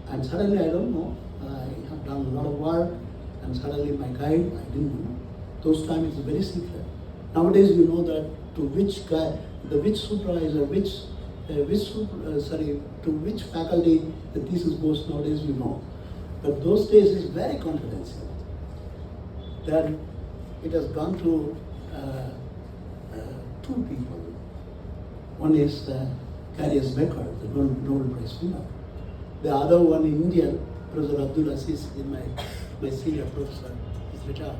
And suddenly, I don't know, I have done a lot of work, and suddenly my guide, I didn't know. Those times it's very secret. Nowadays, you know that to which guy, which supervisor, to which faculty the thesis goes nowadays, you know. But those days is very confidential. Then it has gone to two people. One is Carius Becker, the Nobel Prize winner. The other one in India, Professor Abdul Aziz, is my senior professor. He's retired.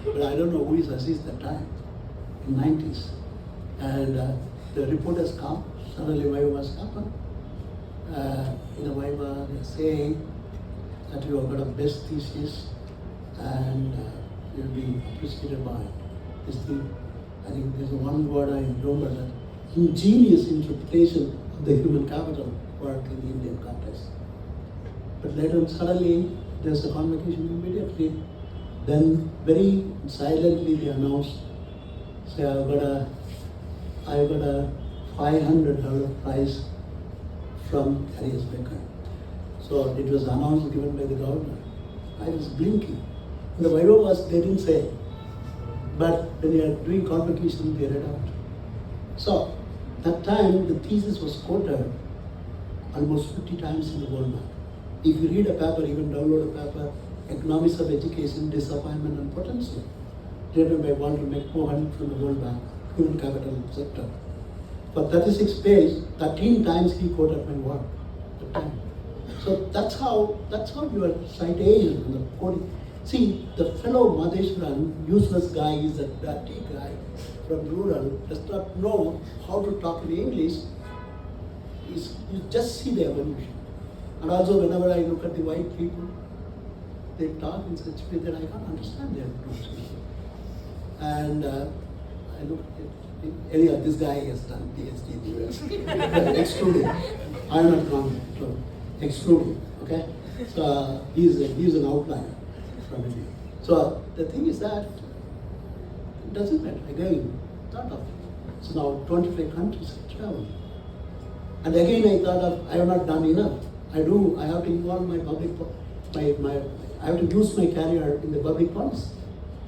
But I don't know who is Aziz that time, in 90s. And the reporters come, suddenly Viva was happened. In a Viva, they're saying that you have got a best thesis and you'll be appreciated by this thing. I think there's one word I remember, that ingenious interpretation of the human capital worked in the Indian context. But later on, suddenly there's a convocation immediately. Then very silently they announced, say I've got a $500 prize from Carius Becker. So it was announced, given by the governor. I was blinking. The Viva was, they didn't say. But when you are doing convocation, they read out. So that time, the thesis was quoted almost 50 times in the World Bank. If you read a paper, even download a paper, Economics of Education, Disappointment and Potential, written by Walter McMahon from the World Bank, Human Capital Sector. For 36 pages, 13 times he quoted my work at the time. So that's how your citation and the quoting. See, the fellow Madheswaran, useless guy, is a dirty guy from rural, does not know how to talk in English. You just see the evolution. And also whenever I look at the white people, they talk in such a way that I can't understand their pronunciation. And I look at Anyhow, this guy has done PhD in the US. Excluding. I am not gone. So, excluding. Okay? So he's an outlier from India. So the thing is that it doesn't matter. Again, thought of. So now 25 countries have traveled. And again I thought of, I have not done enough. I have to involve my public, I have to use my career in the public policy.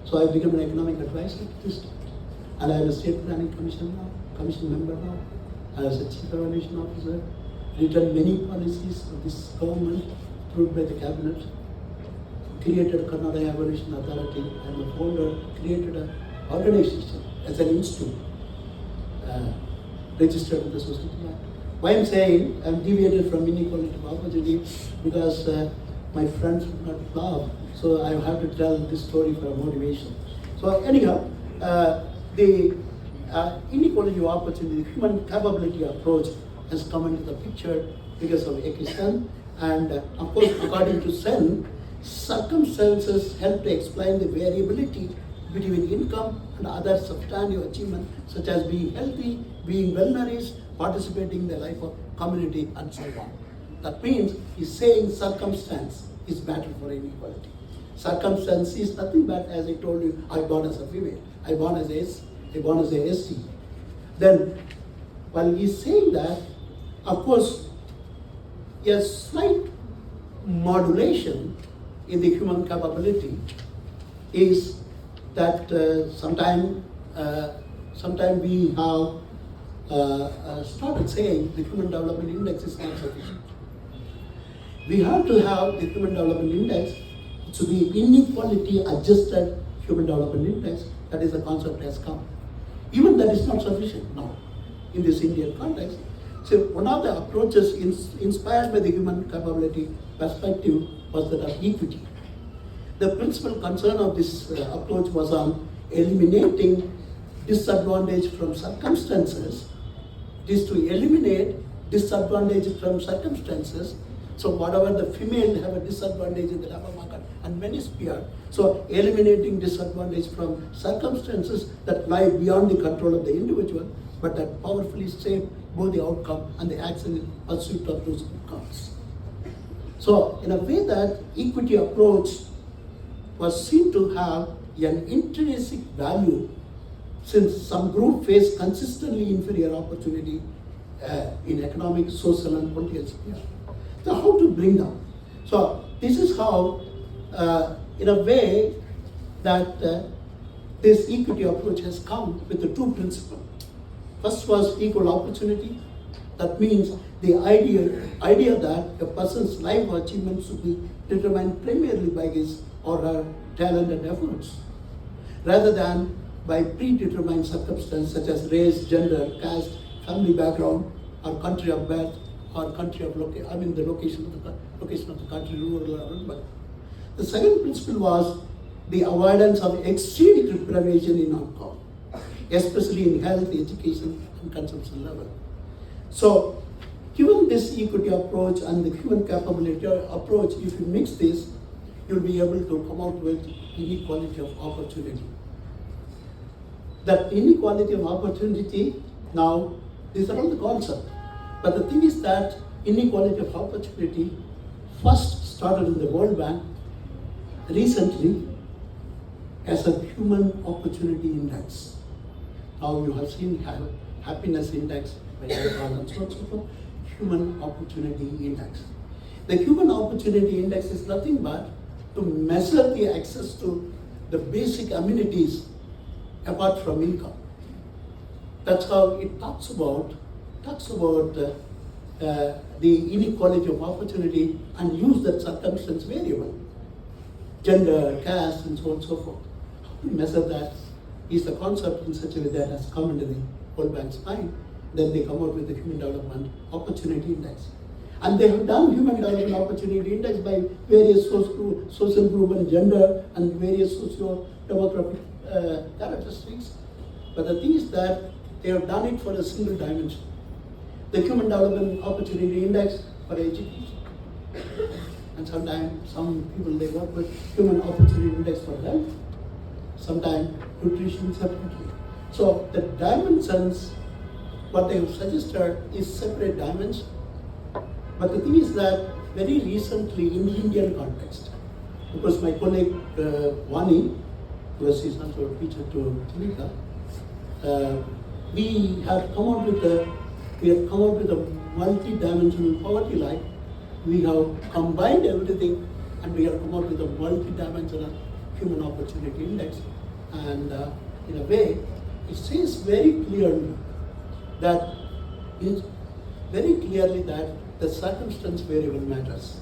So I became an economic advisor to this state. And I am a state planning commission member now. I was a chief evaluation officer, written many policies of this government approved by the cabinet, created Karnataka Evaluation Authority. I am a founder, created an organization as an institute, registered with the Society Act. Why I'm saying I'm deviated from inequality of opportunity because my friends would not laugh, so I have to tell this story for a motivation. So anyhow, the inequality of opportunity, the human capability approach has come into the picture because of Sen, and of course, according to Sen, circumstances help to explain the variability between income and other substantive achievements such as being healthy, being well nourished, participating in the life of community, and so on. That means he's saying circumstance is better for inequality. Circumstance is nothing but, as I told you, I born as a female, I born as a ST. Then, while he's saying that, of course, a slight modulation in the human capability is that sometime we have started saying the Human Development Index is not sufficient. We have to have the Human Development Index to be inequality adjusted Human Development Index. That is the concept has come. Even that is not sufficient now in this Indian context. So one of the approaches inspired by the human capability perspective was that of equity. The principal concern of this approach was on eliminating disadvantage from circumstances. It is to eliminate disadvantage from circumstances. So whatever the female have a disadvantage in the labor market and many sphere. So eliminating disadvantage from circumstances that lie beyond the control of the individual, but that powerfully shape both the outcome and the action in pursuit of those outcomes. So in a way that equity approach was seen to have an intrinsic value since some group face consistently inferior opportunity in economic, social and political sphere. So how to bring down? So this is how, in a way that this equity approach has come with the two principles. First was equal opportunity. That means the idea that a person's life or achievement should be determined primarily by his or her talent and efforts, rather than by predetermined circumstances such as race, gender, caste, family background, or country of birth, or country of the location of the country, rural or urban. The second principle was the avoidance of extreme deprivation in outcome, especially in health, education, and consumption level. So, given this equity approach and the human capability approach, if you mix this, you'll be able to come out with inequality of opportunity. That inequality of opportunity, now, these are all the concepts. But the thing is that inequality of opportunity first started in the World Bank recently as a human opportunity index. Now you have seen happiness index by and so forth, human opportunity index. The human opportunity index is nothing but to measure the access to the basic amenities apart from income. That's how it talks about the inequality of opportunity and use that circumstance variable, gender, caste, and so on and so forth. How to measure that is the concept in such a way that has come into the World Bank's mind. Then they come out with the Human Development Opportunity Index. And they have done Human Development Opportunity Index by various social group and gender and various socio-demographic characteristics. But the thing is that they have done it for a single dimension. The Human Development Opportunity Index for education. And sometimes some people they work with Human Opportunity Index for health, sometimes nutrition separately. So the dimensions, what they have suggested is separate dimensions. But the thing is that very recently in the Indian context, because my colleague Vani, who is also a teacher to Timika, we have come out with a multi-dimensional poverty line. We have combined everything, and we have come out with a multi-dimensional human opportunity index. And in a way, it says very clearly that the circumstance variable matters,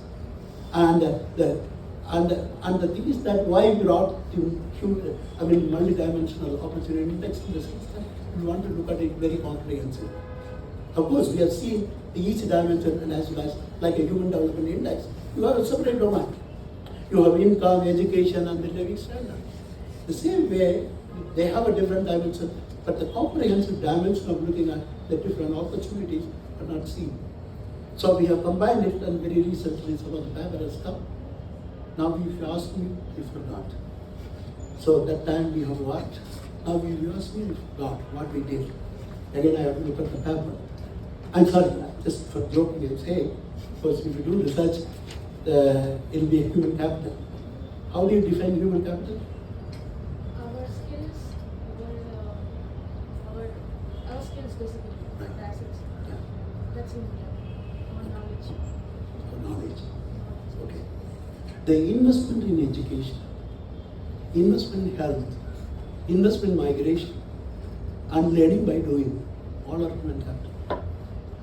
and the thing is that why we brought multi-dimensional opportunity index in the sense that we want to look at it very comprehensively. Of course, we have seen each dimension, and as well as like a human development index, you have a separate domain. You have income, education, and the living standard. The same way, they have a different dimension, but the comprehensive dimension of looking at the different opportunities are not seen. So we have combined it, and very recently some of the paper has come. Now if you ask me, we forgot. So that time we have worked. Now if you ask me, we forgot what we did. Again, I have to look at the paper. I'm sorry, just for joking and saying, because if you do research, it will be a human capital. How do you define human capital? Our skills, our skills basically, Right. the assets. Yeah. That's in our knowledge. Knowledge. Okay. The investment in education, investment in health, investment in migration, and learning by doing, all are human capital.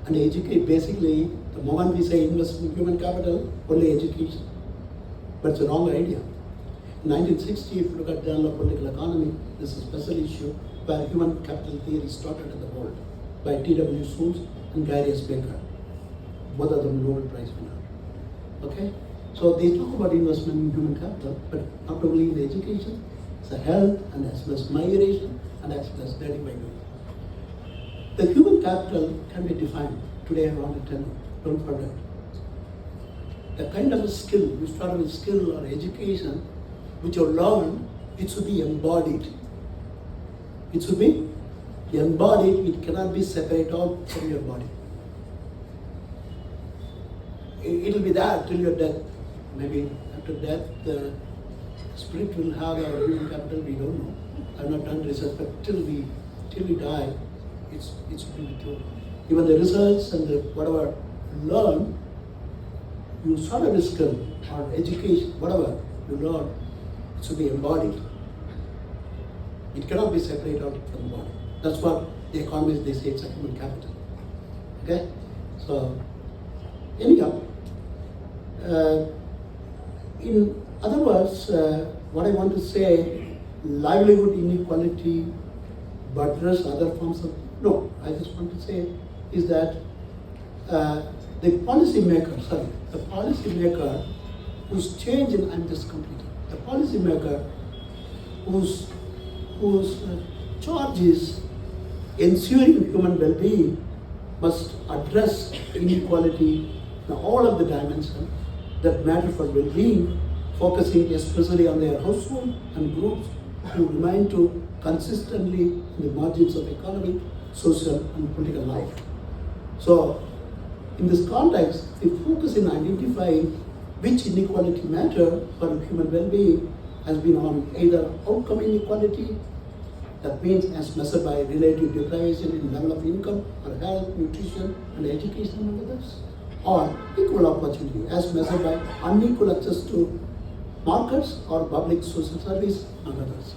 And educate, basically, the moment we say invest in human capital, only education. But it's a wrong idea. In 1960, if you look at Journal of Political Economy, this is a special issue where human capital theory started in the world by T.W. Seuss and Darius Baker, both of them Nobel Prize winner. Okay? So they talk about investment in human capital, but not only in education, it's a health, and as well as migration, and as well as learning by doing. The human capital can be defined. Today I want to tell you, don't forget. The kind of a skill, you start with skill or education, which you learn, it should be embodied. It should be embodied, it cannot be separated out from your body. It will be there till your death. Maybe after death, the spirit will have our human capital, we don't know. I've not done research, but till we die, it's really true. Even the research and the whatever you learn, you sort of skill or education, whatever you learn, it should be embodied. It cannot be separated out from the body. That's what the economists, they say it's a human capital. Okay? So, anyhow, in other words, what I want to say, livelihood inequality buttress other forms of, no, I just want to say is that the policy maker who's changing, I'm just completing, the policy maker whose charge is ensuring human well-being must address inequality in all of the dimensions that matter for well-being, focusing especially on their household and groups who remain to consistently in the margins of economic, social, and political life. So, in this context, the focus in identifying which inequality matter for human well-being has been on either outcome inequality, that means as measured by relative deprivation in level of income or health, nutrition, and education among others, or equal opportunity as measured by unequal access to markets or public social service among others.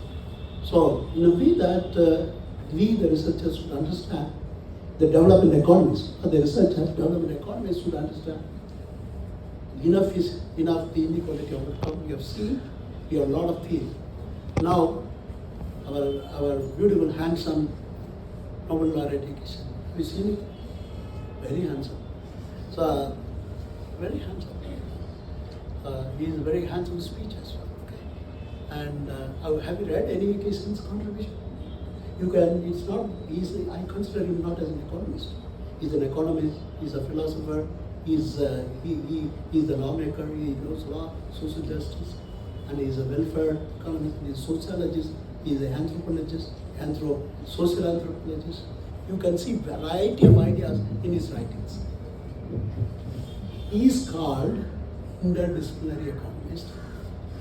So, in a way that we, the researchers, should understand, the development economists, or the researchers, development economists should understand enough is enough the inequality overcome. We have seen, we have a lot of field. Now, our beautiful, handsome Nobel laureate, have you seen it? Very handsome. So, very handsome. He is a very handsome speech as well. Okay? And have you read any Kissen's contribution? You can, it's not easy, I consider him not as an economist. He's an economist, he's a philosopher, he's the lawmaker, he knows law, social justice, and he's a welfare economist, he's a sociologist, he's an anthropologist, social anthropologist. You can see variety of ideas in his writings. He is called interdisciplinary economist.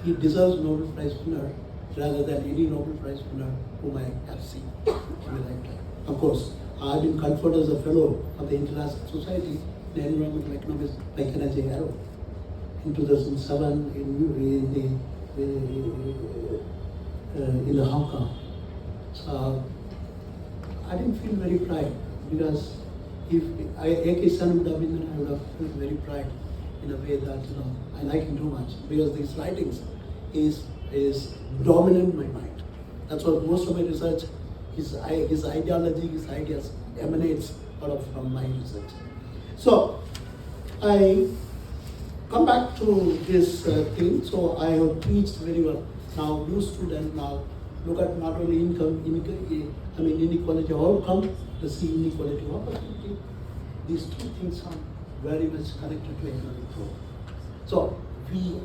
He deserves Nobel Prize winner rather than any Nobel Prize winner whom I have seen in my lifetime. Of course, I have been conferred as a fellow of the International Society in Environmental Economics by Kenneth Arrow in 2007 in the Hong Kong. So I didn't feel very pride because if A.K. San would have been there, I would have felt very pride in a way that I like him too much because these writings is dominant in my mind. That's what most of my research, his ideology, his ideas emanates out of from my research. So I come back to this thing. So I have preached very well. Now you students now look at not only inequality of outcome, to see inequality of opportunity. These two things are very much connected to economic growth. So the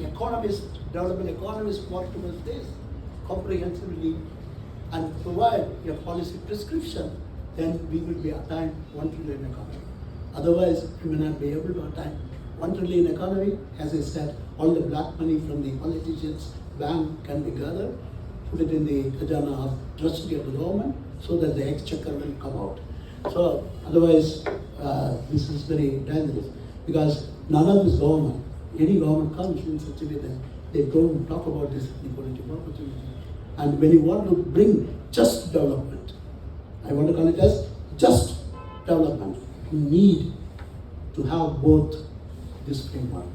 economists, development economists work towards this comprehensively and provide a policy prescription, then we will be attain 1 trillion economy. Otherwise, we may not be able to attain 1 trillion economy. As I said, all the black money from the politicians' bank can be gathered, put it in the khazana of trustee of the government, so that the exchequer will come out. So otherwise, this is very dangerous because none of this government, any government comes in such a way that they don't talk about this inequality of opportunity. And when you want to bring just development, I want to call it as just development, you need to have both this framework.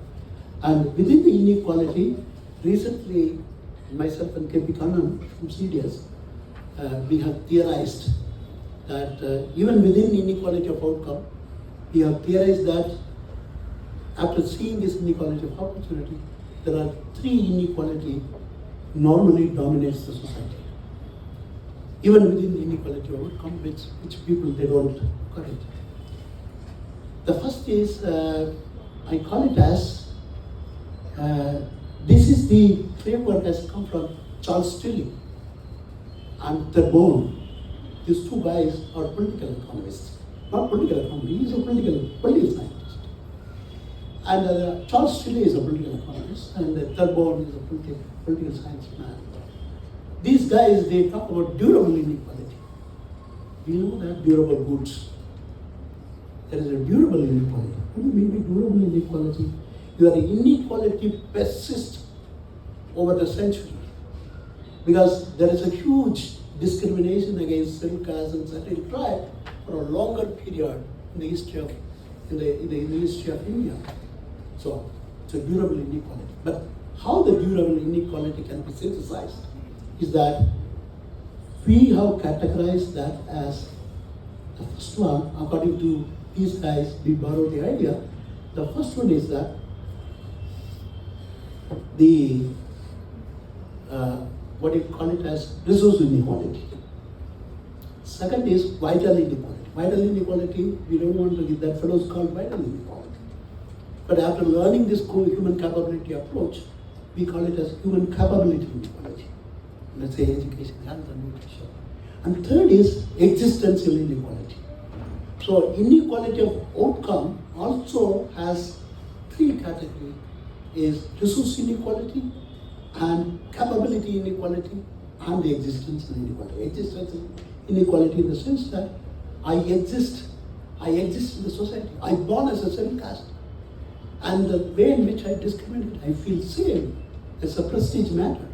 And within the inequality, recently myself and K.P. Kannan from CDS, we have theorized that even within inequality of outcome, we have theorized that after seeing this inequality of opportunity, there are 3 inequality normally dominates the society. Even within the inequality of outcome, which people they don't correct. The first is, I call it as, this is the framework has come from Charles Tilly and Terborn. These 2 guys are political economists. Not political economist, he is a political scientist. And Charles Tilly is a political economist, and Terborn is a political science man. These guys, they talk about durable inequality. We know that durable goods. There is a durable inequality. What do you mean by durable inequality? Your inequality persists over the century because there is a huge discrimination against certain castes and certain tribes for a longer period in the history of India. So it's a durable inequality. But how the durable inequality can be synthesized is that we have categorized that as the first one, according to these guys, we borrowed the idea. The first one is that the what do you call it as resource inequality. Second is vital inequality. Vital inequality, we don't want to give that fellow is called vital inequality. But after learning this human capability approach, we call it as human capability inequality. Let's say education, health and nutrition. And third is existential inequality. So inequality of outcome also has 3 categories, is resource inequality and capability inequality and the existential inequality. Existential inequality in the sense that I exist in the society. I'm born as a certain caste. And the way in which I discriminate, I feel same. It's a prestige matter.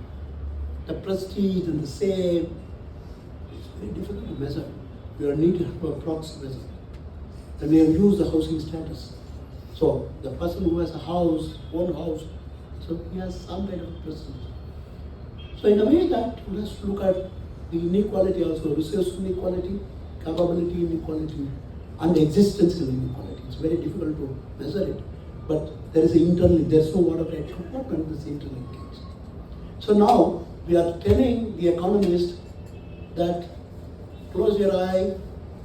The prestige and the same, it's very difficult to measure. We need to have a proxy measure. And we have used the housing status. So the person who has a house, own house, so he has some kind of prestige. So in a way that let's look at the inequality also, resource inequality, capability inequality, and existential inequality. It's very difficult to measure it, but there's no watertight compartment that's interlinked. So now we are telling the economist that close your eye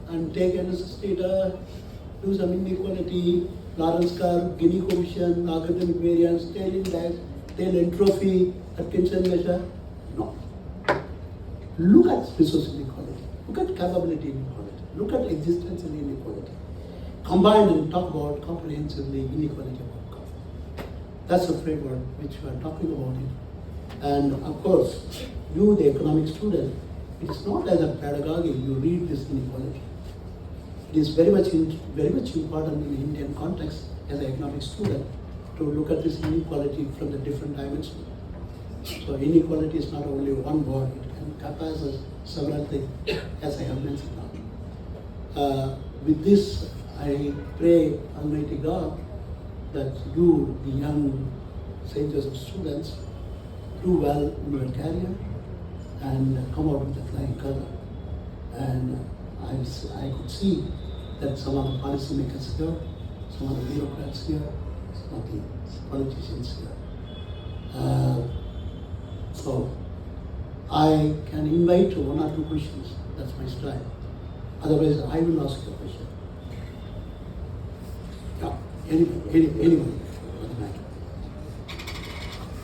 and take NSS data, do some inequality, Lawrence curve, Gini coefficient, logarithmic variance, tail index, tail entropy, Atkinson measure. No. look at resource inequality, look at capability inequality, look at existential inequality. Combine and talk about comprehensively inequality of outcome. That's the framework which we are talking about it. And of course, you, the economic student, it is not as a pedagogy you read this inequality. It is very much important in the Indian context as an economic student to look at this inequality from the different dimensions. So inequality is not only one word, it can encompass several things, as I have mentioned now. With this, I pray Almighty God that you, the young St. Joseph students, do well in your career and come out with a flying color. And I could see that some of the policymakers here, some of the bureaucrats here, some of the politicians here. So I can invite one or two questions. That's my style. Otherwise, I will ask you a question. Yeah, anyone for the matter.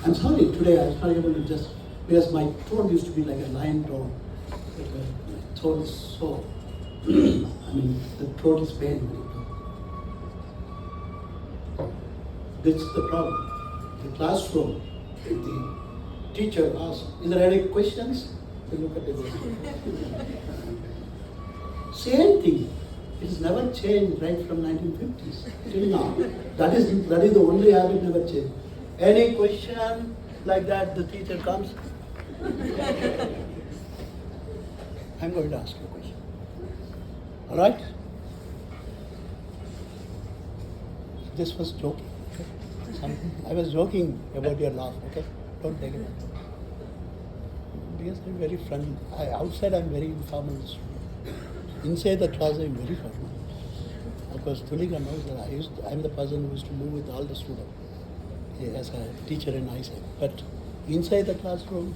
I'm sorry, today I was not able to just, because my throat used to be like a lion tone. My throat is so, I mean, the throat is pain when you talk. This is the problem. The classroom, if the teacher asks, is there any questions? We look at the question. Same thing. It has never changed right from 1950s till now. That is the only habit never changed. Any question like that, the teacher comes. I'm going to ask you a question. All right? This was joking. Okay? I was joking about your laugh. Okay? Don't take it. Because I'm very friendly. Outside I'm very informal. Inside the class I'm very formal. Of course, Tulika knows that I'm the person who used to move with all the students as a teacher in ISEC. But inside the classroom,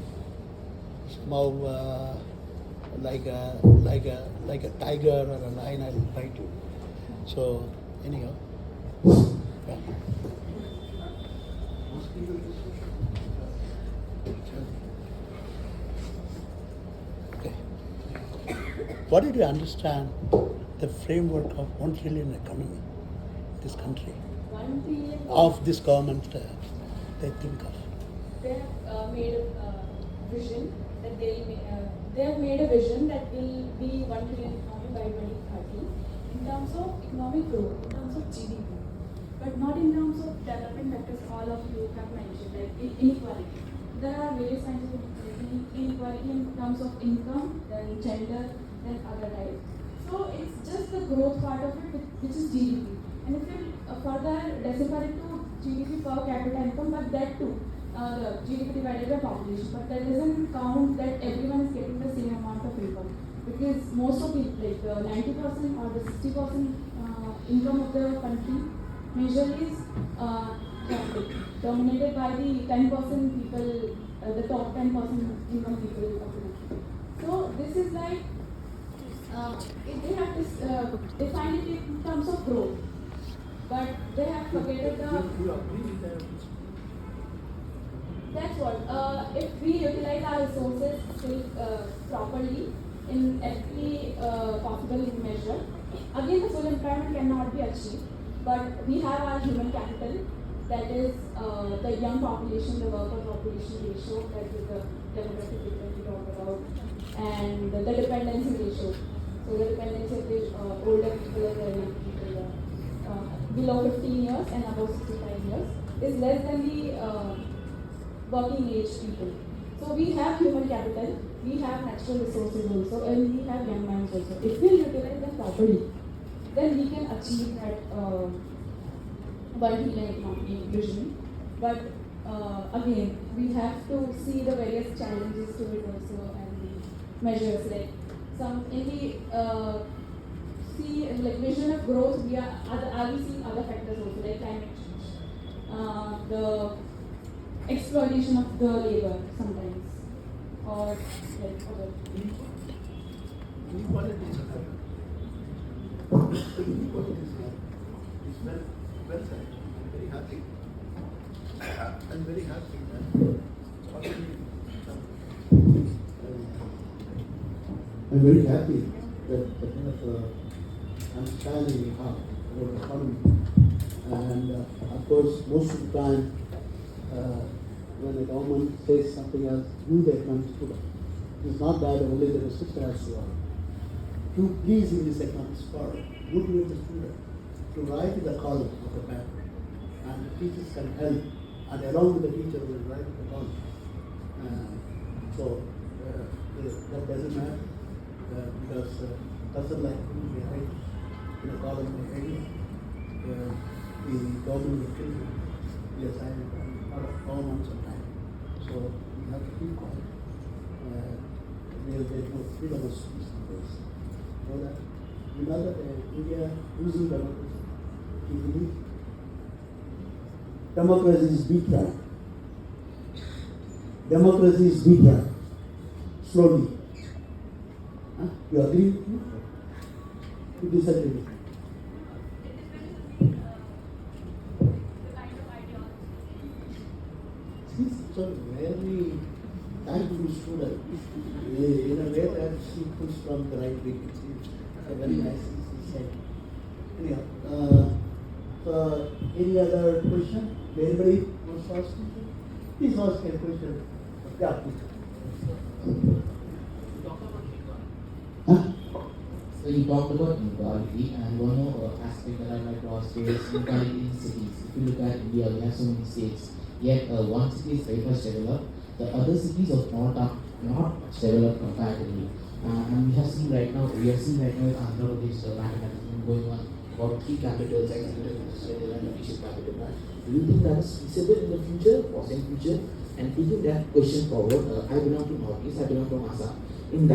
somehow like a tiger or a lion, I will fight you. So anyhow, yeah. Okay. What did you understand the framework of 1 trillion economy in this country? 1 trillion Of this government they think of. They have made a vision that they have made a vision that will be 1 trillion economy by 2030 in terms of economic growth, in terms of GDP, but not in terms of development factors. All of you have mentioned like inequality. There are various kinds of inequality in terms of income, then gender, then other types. So it's just the growth part of it, which is GDP. And if you further decipher it to GDP per capita income, but that too, the GDP divided by population, but that doesn't count that everyone is getting the same amount of income. Because most of it, like 90% or the 60% income of the country majorly is dominated by the 10% people, the top 10% income people of the country. So this is like, they have this, they find it in terms of growth, but they have forgotten the. That's what. If we utilize our resources still properly in every possible measure, again the full employment cannot be achieved. But we have our human capital, that is the young population, the worker population ratio, that is the demographic that we talked about, and the dependency ratio. So the dependency of the older people and the young people below 15 years and above 65 years is less than the working age people. So we have human capital, we have natural resources also, and we have young minds also. If we utilize them properly, then we can achieve that 1 trillion economic vision. But again, we have to see the various challenges to it also and the measures. Like some in the vision of growth, we are we seeing other factors also like climate change, the exploitation of the labor sometimes, or like other. Inequality is well said. I'm very happy. I'm very happy that I'm very happy that the kind of understanding we have about economy. And of course, most of the time, when the government says something else, do the economic student. It's not that only the restriction has to work. To please in this economic scholar, motivate the student to write in the column of the paper. And the teachers can help, and along with the teacher will write the column. That doesn't matter because person like me we write in a column in area. The government will kill you. Yes, I am part of government sometimes. So we have to keep quiet. There is no freedom of speech nowadays. You know that? You know that India losing democracy. You believe? Democracy is betrayal. Democracy is betrayal. Slowly. Huh? You agree with me? You disagree with me? She's a very thankful student. In a way that she puts from the right way. It's a very nice she said. Anyhow, so any other question? Anybody wants to ask question? Please ask a question. Yeah, please. Huh? So you talked about inequality, and one more aspect that I'd like to ask you is inequality in cities. If you look at India, we have so many states, yet one city is very much developed, the other cities of north are not much developed comparatively. And we have seen right now with Andhra Pradesh, the matter that has been going on about three capitals, executive, and judicial capital. Do you think that is feasible in the future, possible future? And taking that question forward, I belong to Northeast, I belong from Assam. In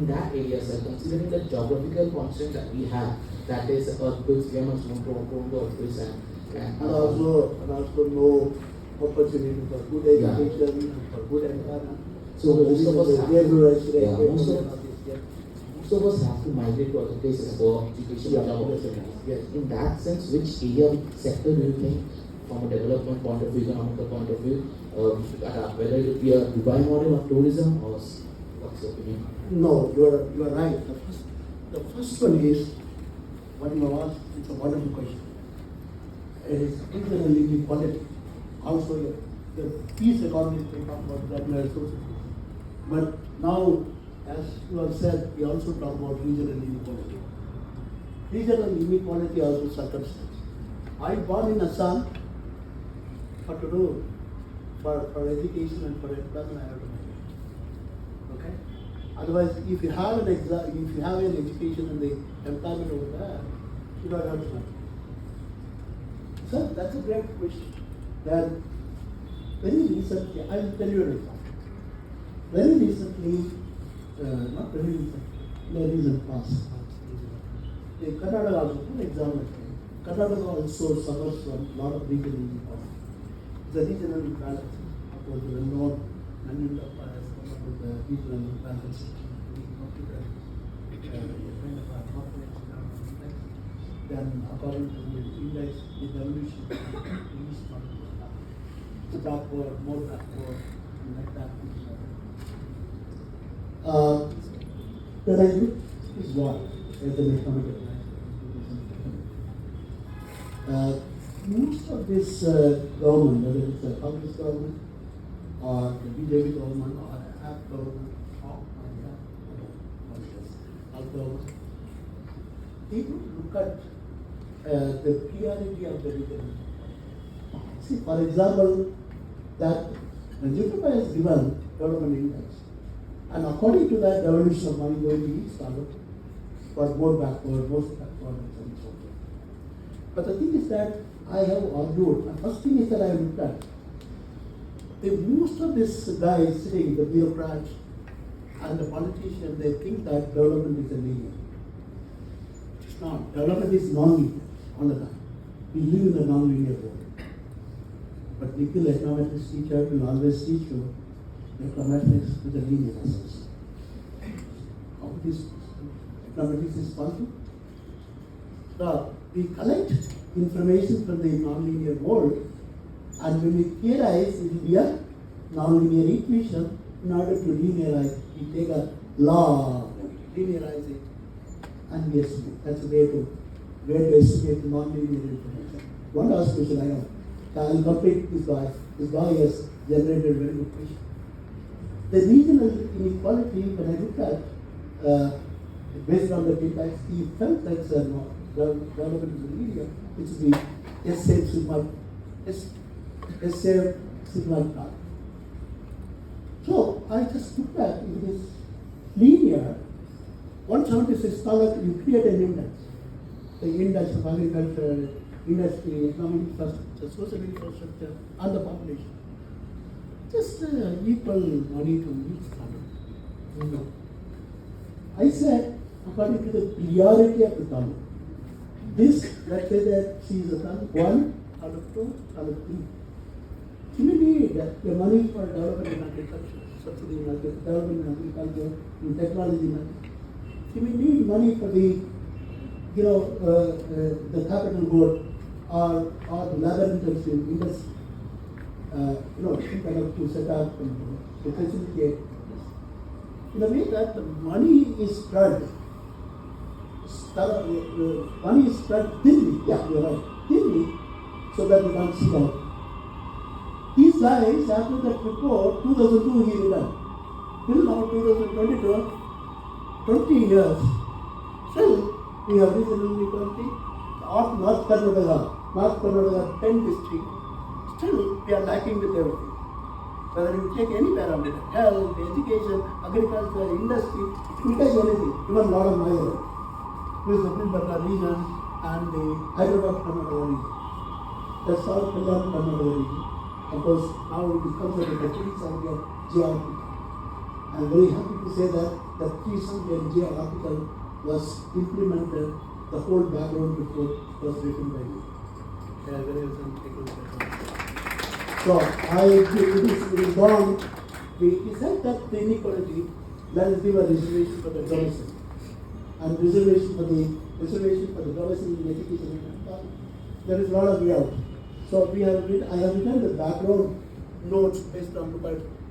that area, sir, considering the geographical constraint that we have, that is earthquakes, we are much more prone to earthquakes and also no opportunity for good education, for good environment. So most of us have to migrate to other places for education and job opportunities. Yes. In that sense, which area, sector do you think, from a development point of view, economical point of view, whether it be a Dubai model of tourism or what's your opinion? No, you are right. The first one is what you have asked. It's a wonderful question. It is regional inequality. Also, the peace economy they talk about that we are so. But now, as you have said, we also talk about regional inequality. Regional inequality also circumstance. I born in Assam. What to do for education and for employment? I have to migrate. Okay. Otherwise, if you have an education and the employment over there, you don't have to migrate. So that's a great question. Then very recently, I will tell you an example. Very recently, not very recently, in the recent past, the Karnataka also, for example, Karnataka also suffers from a lot of regional inequality. The regional imbalance, of course, the north and the regional imbalance, then according to the index, the devolution is not backward, more backward, and like that. The right is what? As an economic most of this government, whether it's a Congress government or the BJP government or the AAP government or government, people look at the priority of the region. See, for example, that the Jupiter is given development index, and according to that, devolution of money going to each target for more backward, most backward, and so on. But the thing is that I have argued, the first thing is that I looked at, most of these guys sitting, the bureaucrats and the politicians, they think that development is a linear. It's not. Development is non-linear all the time. We live in a non-linear world. But Nikhil, economics teacher, will always teach you economics with a linear association. How it is economics is possible? So we collect information from the non-linear world, and when we theorize, it will be a non-linear equation. In order to linearize, we take a law, linearize it, and we estimate. That's a way to estimate the non-linear information. One last question I know. I'll complete this guy. This guy has generated a very good question. The regional inequality, when I looked at, based on the data, he felt that development in the area, which is the S-save sigma plot. So I just looked at if it is linear, 176 color, you create an index. The index of agriculture, industry, economic infrastructure, social infrastructure, and the population. Just equal money to each column. No. I said, according to the priority of the column, this, let's say that she is a column 1, column 2, column 3. We need the money for development in agriculture, subsidy in development in agriculture, in technology. We need money for the, the capital good or the labor intensive industry. Kind of to set up and to facilitate this. In a way that the money is spread. Money is spread thinly, yeah, you're right, thinly, so that you can't see that. These guys, after that report, 2002 he returned. Till now, 2022, 20 years, still we have regional inequality. North Karnataka, 10 districts, still we are lacking with everything. Whether you take any parameter, health, education, agriculture, industry, you take anything, even a lot of my area. This is the Pilbara region and the Hyderabad Karnataka region. That's all Kalyan Karnataka region. Of course, now it becomes a geographical. I'm very happy to say that the pre-Sunday geographical was implemented, the whole background report was written by me. So, it is gone. We said that the inequality, let us give a reservation for the domicile. And reservation for the domicile in education. There is a lot of way out. So I have written the background notes based on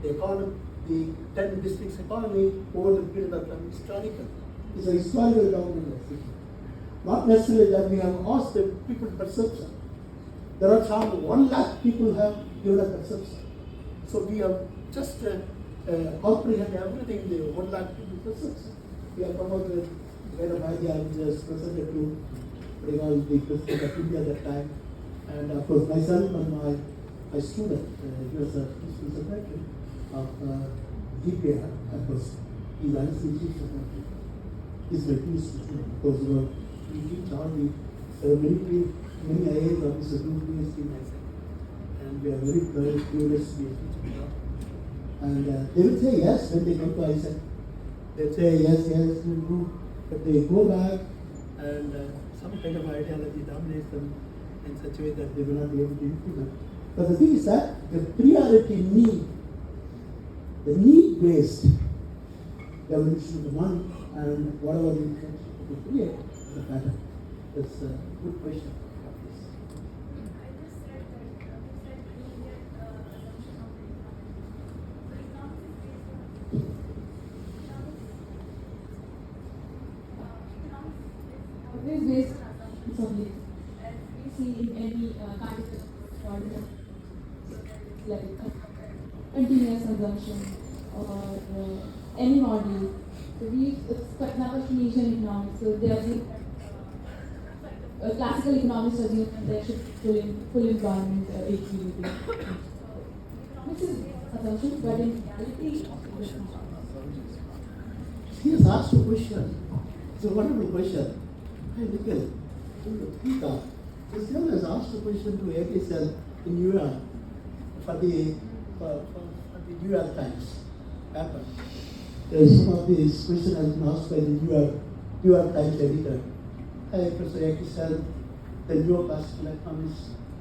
the economy, the 10 districts economy over the period of time, historical. It's a historical document. Not necessarily that we have asked the people's perception. There are some 1 lakh people have given a perception. So we have just comprehend everything the 1 lakh people's perception. We have come up with a kind of idea which was presented to the President of India at that time. And of course, myself and my student, he was a secretary of DPR, of course, he's an chief secretary. He's my PhD student. Of course, we teach all the many IAS officers do PhD myself. And we are very curious to be a teacher. And they will say yes when they come to ISEC. They say yes, we'll do. But they go back and some kind of ideology dominates them in such a way that they will not be able to implement. But the thing is that the priority need, the need-based evolution of the money and whatever the intention to create is a pattern. That's a good question. Always based on something. We see in any kind of model, like continuous consumption or any model. So it's not Keynesian economics. So they assume classical economics assume that there should be full employment, equilibrium. Which is assumption, but in reality, He has asked a question. It's a wonderful question. Hey, Nikhil, this girl has asked a question to APSL in New York for the New York Times paper. Some of these questions has been asked by the New York Times editor. Hey, Professor APSL, the neoclassical economics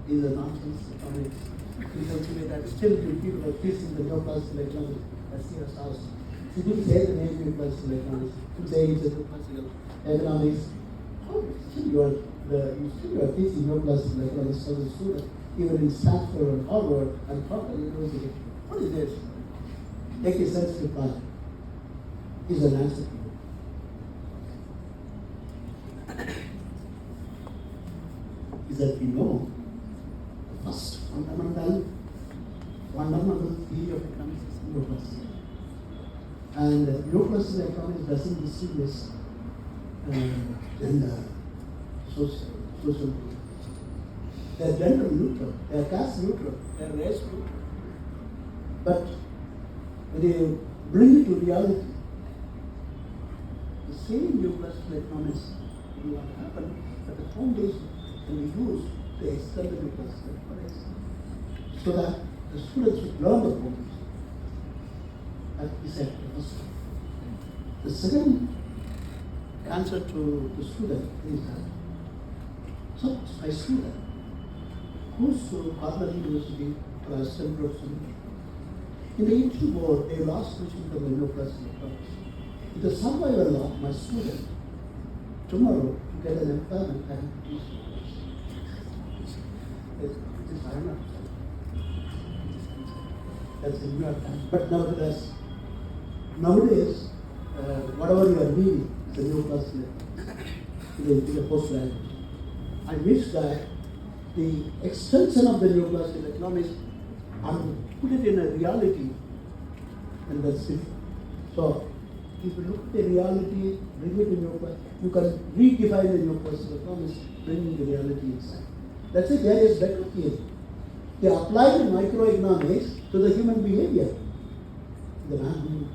is a nonsense economics. He said to me that still people are facing the neoclassical economics as he has asked. He didn't say the name neoclassical economics. He didn't say it's a neoclassical economics. Oh, still you are teaching neoclassical economics as a student, even in Stanford and Harvard and Harvard University. What is this? Take a sense reply. is an answer to you. Is that we know the first fundamental theory of economics is neoclassical. And neoclassical economics doesn't distinguish gender, social group. They are gender neutral, they are caste neutral, they are race neutral. But when you bring it to reality, the same neoclassical economics will not happen, but the foundation can be used to extend the neoclassical economics so that the students would learn the problems. That is the first one. The second answer to the student is that, so my student goes to Cornell University for assistant professor. In the interview board, they will ask questions from the neoclassical economics. With the survival of my student, tomorrow to get an employment, I have to teach it is I am not. That's in New York Times. But nowadays, whatever you are reading is a neoclassical in the post-graduate. I wish that the extension of the neoclassical economics and put it in a reality, and that's it. So, if you look at the reality, bring it in you can redefine the neoclassical economics, bringing the reality inside. That's it, there is better theory. They apply the microeconomics to the human behavior. The man who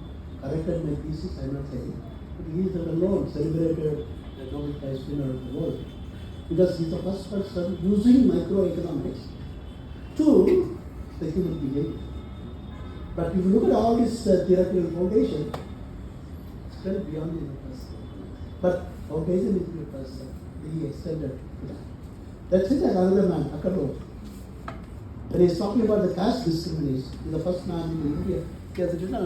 corrected my thesis, I am not saying, but he is the well-known, celebrated Nobel Prize winner of the world. Because he is the first person using microeconomics to the human behavior. But if you look at all this theoretical foundation, it's still beyond the universal. But foundation is universal. He extended to that. That's it, another man, Akaro. When he is talking about the caste discrimination, he is the first man in India. He written a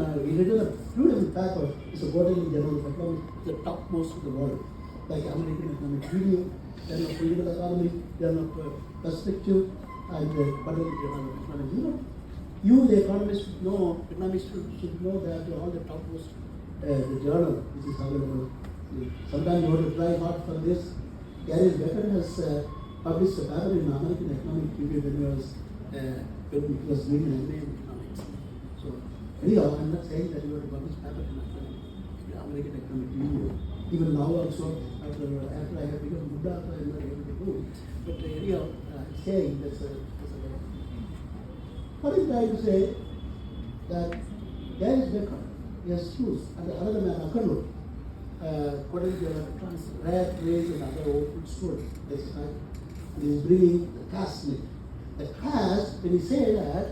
beautiful paper. It's a quarterly journal of economics, the topmost of the world, like American Economic Review, then of political economy, then of perspective, and Bangalore Journal of Economics. You, the economists, should know, economists should know that all the topmost the journal which is available. Sometimes you want to try hard for this. Gary Becker has published a paper in American Economic Review when he was doing an MA in economics. So, anyhow, I'm not saying that you have to publish paper in American Economic Review. Even now also, after I have become Buddha, I'm not able to do it. But anyhow, I'm saying that's a what is trying to say that Gary Becker, he has shoes, and the other man, Akano, according to electronics, rat, race, and other old food stores, that's the time. And he's bringing the caste myth. The caste, when he say that,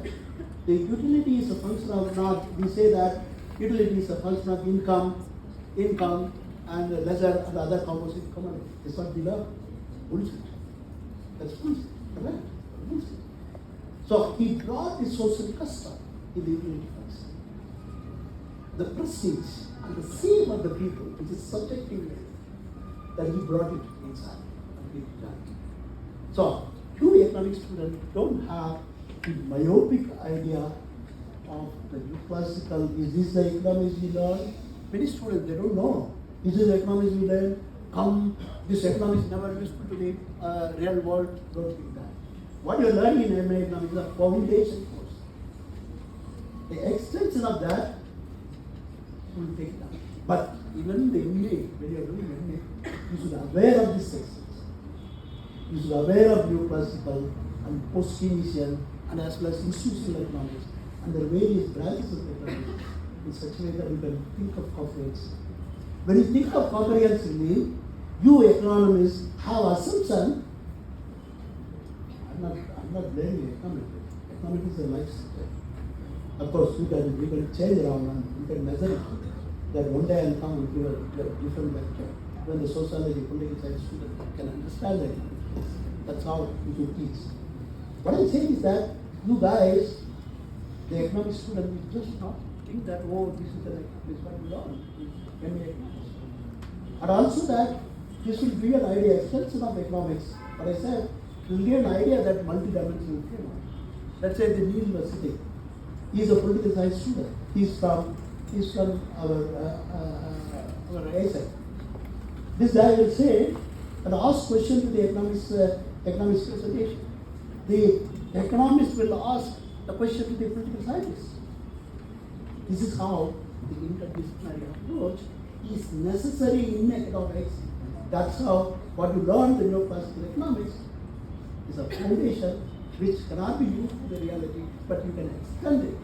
the utility is a function of not, we say that utility is a function of income, and leisure and other composite commodity. That's what we love. Bullshit. That's bullshit. Correct? Bullshit. So he brought the social custom in the utility function. The prestige and the same of the people, which is subjective, that he brought it inside. So, few economic students don't have the myopic idea of the classical, is this the economics we learn? Many students, they don't know. This is the economics we learn. This economics is never useful to the real world. Don't think that. What you are learning in MA economics is a foundation course. The extension of that will take time. But even the MA, when you are doing MA, you should be aware of these sections. You should be aware of neoclassical and post-Keynesian and as well as institutional economics and the various branches of economics in such a way that you can think of comprehension. When you think of comprehensively, you economists have assumption. I'm not blaming economics. Economics is a life subject. Of course, we can change around and we can measure it. That one day I'll come and give a different lecture. When the sociology, political science student can understand that. That's how we can teach. What I'm saying is that you guys, the economic student, will just not think that, oh, this is what we learn. And also that this will be an idea, extension of economics. But I said, it will give an idea that multi-dimensional framework. Let's say the Neil was sitting. He is a political science student. He is from is from our ASEC. This guy will say and ask question to the economics presentation. The economist will ask the question to the political scientist. This is how the interdisciplinary approach is necessary in economics. That's how what you learn in neoclassical economics is a foundation which cannot be used to the reality, but you can extend it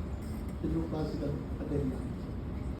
to neoclassical academia.